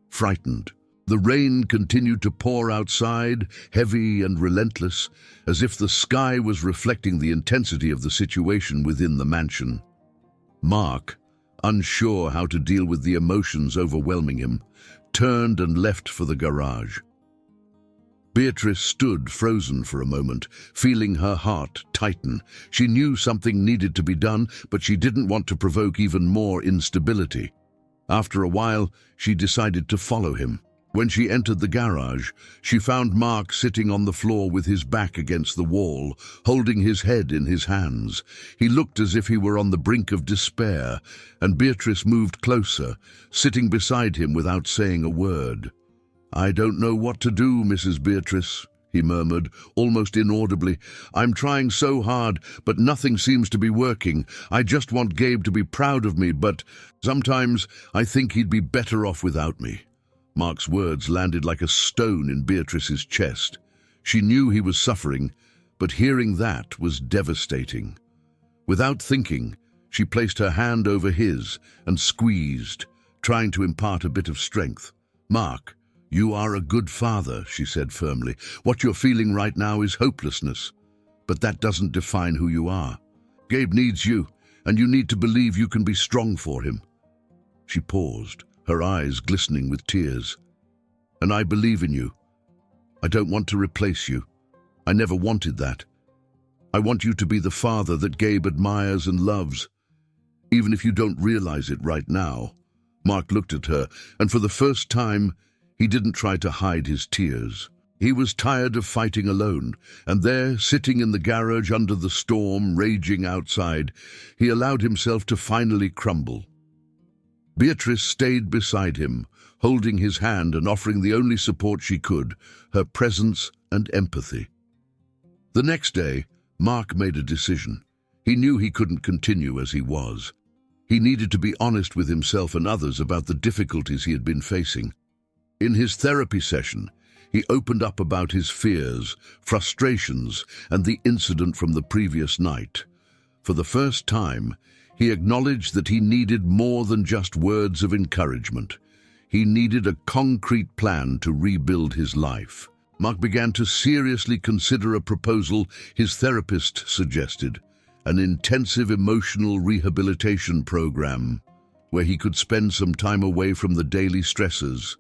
frightened. The rain continued to pour outside, heavy and relentless, as if the sky was reflecting the intensity of the situation within the mansion. Mark, unsure how to deal with the emotions overwhelming him, turned and left for the garage. Beatrice stood frozen for a moment, feeling her heart tighten. She knew something needed to be done, but she didn't want to provoke even more instability. After a while, she decided to follow him. When she entered the garage, she found Mark sitting on the floor with his back against the wall, holding his head in his hands. He looked as if he were on the brink of despair, and Beatrice moved closer, sitting beside him without saying a word. "I don't know what to do, Mrs. Beatrice," he murmured, almost inaudibly. "I'm trying so hard, but nothing seems to be working. I just want Gabe to be proud of me, but sometimes I think he'd be better off without me." Mark's words landed like a stone in Beatrice's chest. She knew he was suffering, but hearing that was devastating. Without thinking, she placed her hand over his and squeezed, trying to impart a bit of strength. "Mark, you are a good father," she said firmly. "What you're feeling right now is hopelessness, but that doesn't define who you are. Gabe needs you, and you need to believe you can be strong for him." She paused, her eyes glistening with tears. "And I believe in you. I don't want to replace you. I never wanted that. I want you to be the father that Gabe admires and loves, even if you don't realize it right now." Mark looked at her, and for the first time, he didn't try to hide his tears. He was tired of fighting alone, and there, sitting in the garage under the storm raging outside, he allowed himself to finally crumble. Beatrice stayed beside him, holding his hand and offering the only support she could, her presence and empathy. The next day, Mark made a decision. He knew he couldn't continue as he was. He needed to be honest with himself and others about the difficulties he had been facing. In his therapy session, he opened up about his fears, frustrations, and the incident from the previous night. For the first time, he acknowledged that he needed more than just words of encouragement. He needed a concrete plan to rebuild his life. Mark began to seriously consider a proposal his therapist suggested, an intensive emotional rehabilitation program, where he could spend some time away from the daily stresses,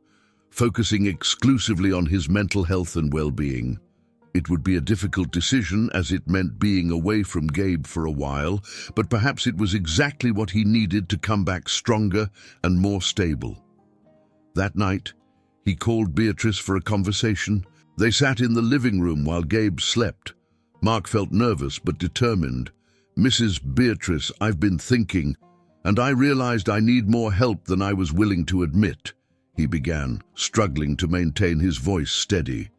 focusing exclusively on his mental health and well-being. It would be a difficult decision as it meant being away from Gabe for a while, but perhaps it was exactly what he needed to come back stronger and more stable. That night, he called Beatrice for a conversation. They sat in the living room while Gabe slept. Mark felt nervous but determined. "Mrs. Beatrice, I've been thinking, and I realized I need more help than I was willing to admit," he began, struggling to maintain his voice steady.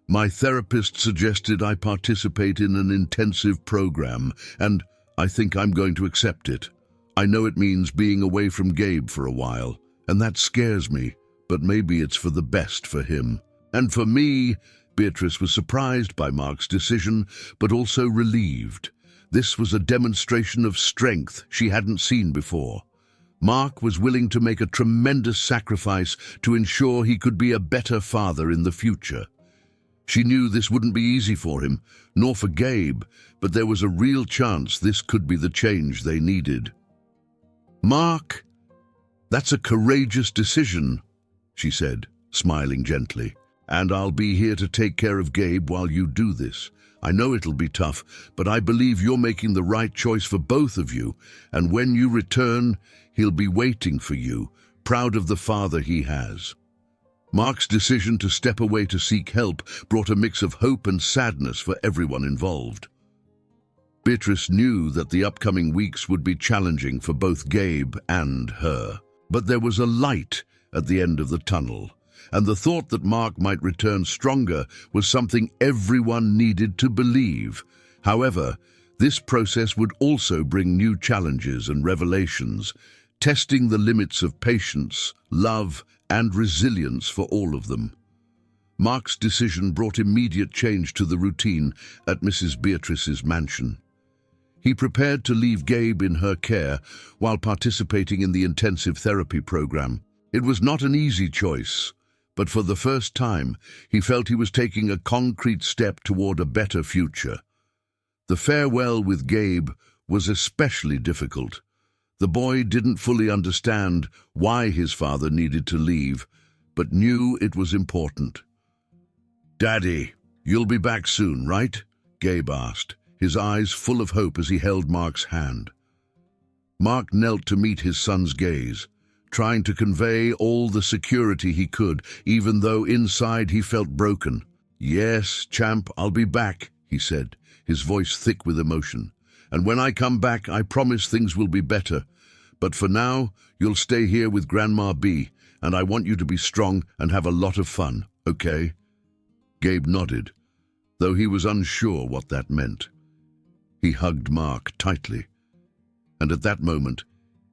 "My therapist suggested I participate in an intensive program, and I think I'm going to accept it. I know it means being away from Gabe for a while, and that scares me, but maybe it's for the best for him. And for me." Beatrice was surprised by Mark's decision, but also relieved. This was a demonstration of strength she hadn't seen before. Mark was willing to make a tremendous sacrifice to ensure he could be a better father in the future. She knew this wouldn't be easy for him, nor for Gabe, but there was a real chance this could be the change they needed. "Mark, that's a courageous decision," she said, smiling gently. "And I'll be here to take care of Gabe while you do this. I know it'll be tough, but I believe you're making the right choice for both of you, and when you return, he'll be waiting for you, proud of the father he has." Mark's decision to step away to seek help brought a mix of hope and sadness for everyone involved. Beatrice knew that the upcoming weeks would be challenging for both Gabe and her, but there was a light at the end of the tunnel, and the thought that Mark might return stronger was something everyone needed to believe. However, this process would also bring new challenges and revelations, testing the limits of patience, love, and resilience for all of them. Mark's decision brought immediate change to the routine at Mrs. Beatrice's mansion. He prepared to leave Gabe in her care while participating in the intensive therapy program. It was not an easy choice, but for the first time, he felt he was taking a concrete step toward a better future. The farewell with Gabe was especially difficult. The boy didn't fully understand why his father needed to leave, but knew it was important. "Daddy, you'll be back soon, right?" Gabe asked, his eyes full of hope as he held Mark's hand. Mark knelt to meet his son's gaze, trying to convey all the security he could, even though inside he felt broken. "Yes, champ, I'll be back," he said, his voice thick with emotion. "And when I come back, I promise things will be better. But for now, you'll stay here with Grandma B, and I want you to be strong and have a lot of fun, okay?" Gabe nodded, though he was unsure what that meant. He hugged Mark tightly, and at that moment,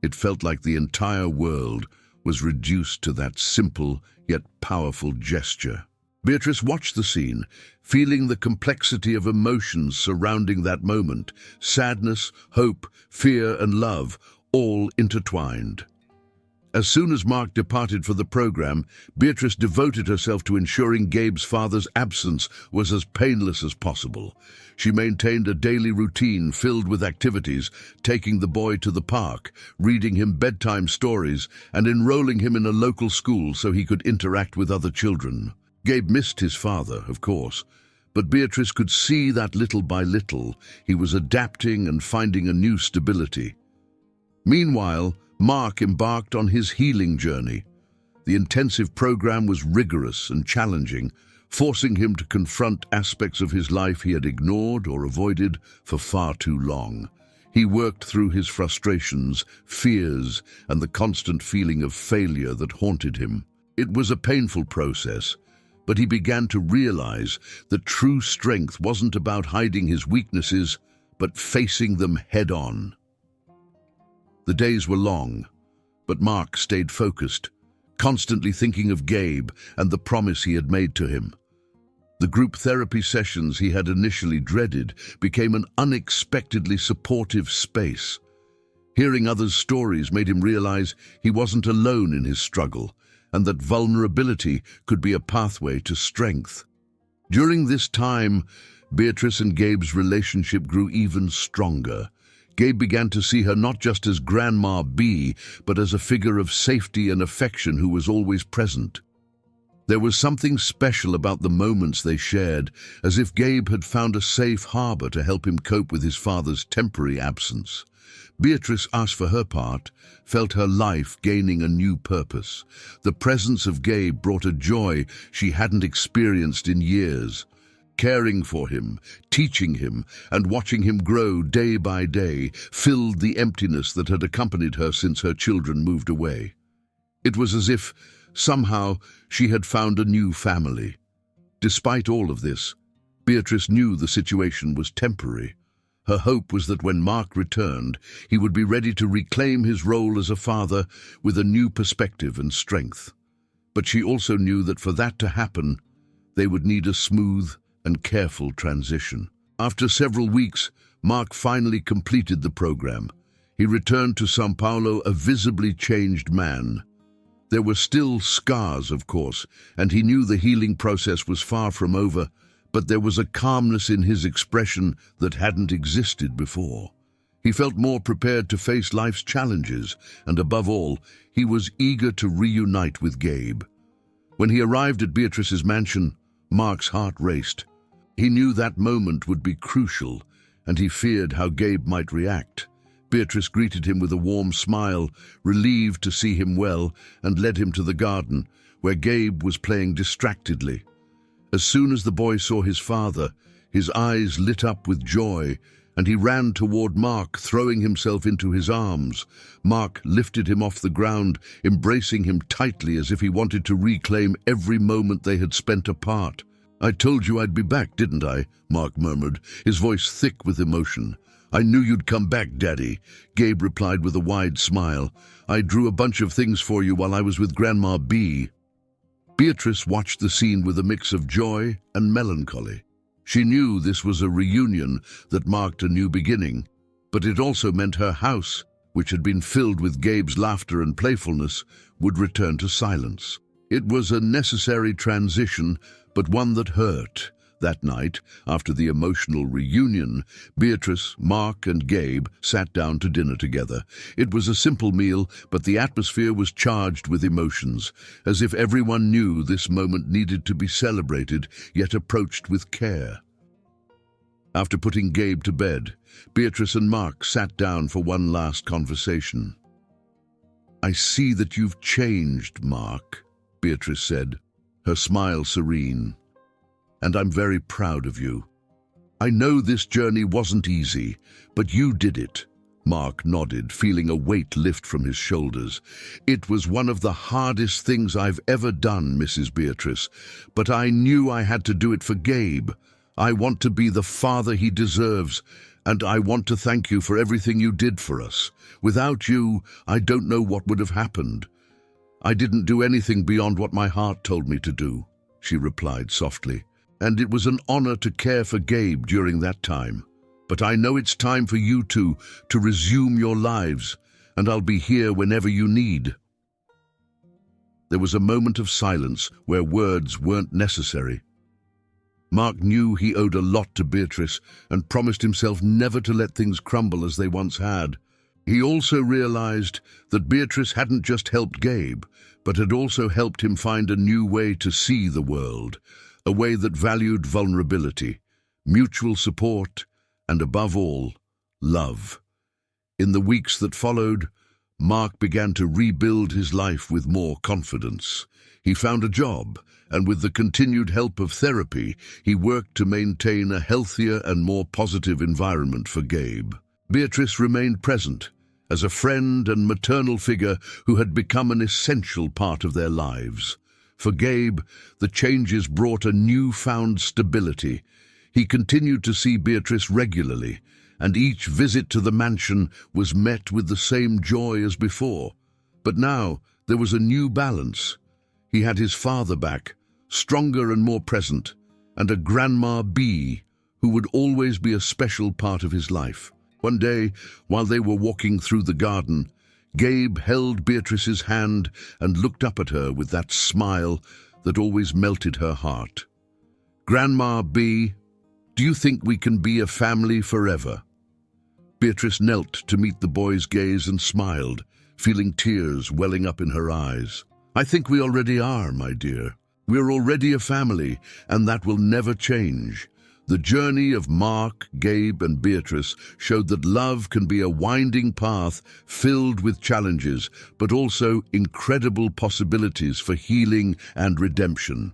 it felt like the entire world was reduced to that simple yet powerful gesture. Beatrice watched the scene, feeling the complexity of emotions surrounding that moment: sadness, hope, fear, and love, all intertwined. As soon as Mark departed for the program, Beatrice devoted herself to ensuring Gabe's father's absence was as painless as possible. She maintained a daily routine filled with activities, taking the boy to the park, reading him bedtime stories, and enrolling him in a local school so he could interact with other children. Gabe missed his father, of course, but Beatrice could see that little by little he was adapting and finding a new stability. Meanwhile, Mark embarked on his healing journey. The intensive program was rigorous and challenging, forcing him to confront aspects of his life he had ignored or avoided for far too long. He worked through his frustrations, fears, and the constant feeling of failure that haunted him. It was a painful process, but he began to realize that true strength wasn't about hiding his weaknesses, but facing them head-on. The days were long, but Mark stayed focused, constantly thinking of Gabe and the promise he had made to him. The group therapy sessions he had initially dreaded became an unexpectedly supportive space. Hearing others' stories made him realize he wasn't alone in his struggle, and that vulnerability could be a pathway to strength. During this time, Beatrice and Gabe's relationship grew even stronger. Gabe began to see her not just as Grandma B, but as a figure of safety and affection who was always present. There was something special about the moments they shared, as if Gabe had found a safe harbor to help him cope with his father's temporary absence. Beatrice, asked for her part, felt her life gaining a new purpose. The presence of Gabe brought a joy she hadn't experienced in years. Caring for him, teaching him, and watching him grow day by day filled the emptiness that had accompanied her since her children moved away. It was as if, somehow, she had found a new family. Despite all of this, Beatrice knew the situation was temporary. Her hope was that when Mark returned, he would be ready to reclaim his role as a father with a new perspective and strength. But she also knew that for that to happen, they would need a smooth and careful transition. After several weeks, Mark finally completed the program. He returned to São Paulo a visibly changed man. There were still scars, of course, and he knew the healing process was far from over, but there was a calmness in his expression that hadn't existed before. He felt more prepared to face life's challenges, and above all, he was eager to reunite with Gabe. When he arrived at Beatrice's mansion, Mark's heart raced. He knew that moment would be crucial, and he feared how Gabe might react. Beatrice greeted him with a warm smile, relieved to see him well, and led him to the garden, where Gabe was playing distractedly. As soon as the boy saw his father, his eyes lit up with joy, and he ran toward Mark, throwing himself into his arms. Mark lifted him off the ground, embracing him tightly as if he wanted to reclaim every moment they had spent apart. "I told you I'd be back, didn't I?" Mark murmured, his voice thick with emotion. "I knew you'd come back, Daddy," Gabe replied with a wide smile. "I drew a bunch of things for you while I was with Grandma B." Beatrice watched the scene with a mix of joy and melancholy. She knew this was a reunion that marked a new beginning, but it also meant her house, which had been filled with Gabe's laughter and playfulness, would return to silence. It was a necessary transition, but one that hurt. That night, after the emotional reunion, Beatrice, Mark, and Gabe sat down to dinner together. It was a simple meal, but the atmosphere was charged with emotions, as if everyone knew this moment needed to be celebrated, yet approached with care. After putting Gabe to bed, Beatrice and Mark sat down for one last conversation. "I see that you've changed, Mark," Beatrice said, her smile serene. "And I'm very proud of you. I know this journey wasn't easy, but you did it." Mark nodded, feeling a weight lift from his shoulders. "It was one of the hardest things I've ever done, Mrs. Beatrice, but I knew I had to do it for Gabe. I want to be the father he deserves, and I want to thank you for everything you did for us. Without you, I don't know what would have happened. I didn't do anything beyond what my heart told me to do," she replied softly. "And it was an honor to care for Gabe during that time. But I know it's time for you two to resume your lives, and I'll be here whenever you need." There was a moment of silence where words weren't necessary. Mark knew he owed a lot to Beatrice and promised himself never to let things crumble as they once had. He also realized that Beatrice hadn't just helped Gabe, but had also helped him find a new way to see the world, a way that valued vulnerability, mutual support, and above all, love. In the weeks that followed, Mark began to rebuild his life with more confidence. He found a job, and with the continued help of therapy, he worked to maintain a healthier and more positive environment for Gabe. Beatrice remained present, as a friend and maternal figure who had become an essential part of their lives. For Gabe, the changes brought a newfound stability. He continued to see Beatrice regularly, and each visit to the mansion was met with the same joy as before. But now there was a new balance. He had his father back, stronger and more present, and a Grandma B, who would always be a special part of his life. One day, while they were walking through the garden, Gabe held Beatrice's hand and looked up at her with that smile that always melted her heart. "Grandma B, do you think we can be a family forever?" Beatrice knelt to meet the boy's gaze and smiled, feeling tears welling up in her eyes. "I think we already are, my dear. We're already a family, and that will never change." The journey of Mark, Gabe, and Beatrice showed that love can be a winding path filled with challenges, but also incredible possibilities for healing and redemption.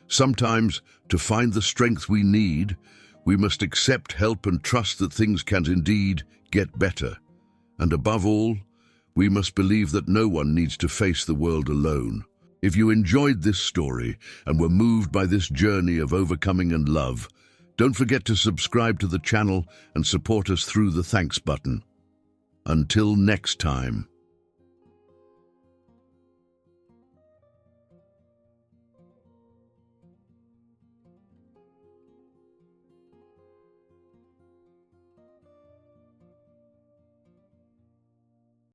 Sometimes, to find the strength we need, we must accept help and trust that things can indeed get better. And above all, we must believe that no one needs to face the world alone. If you enjoyed this story and were moved by this journey of overcoming and love, don't forget to subscribe to the channel and support us through the thanks button. Until next time.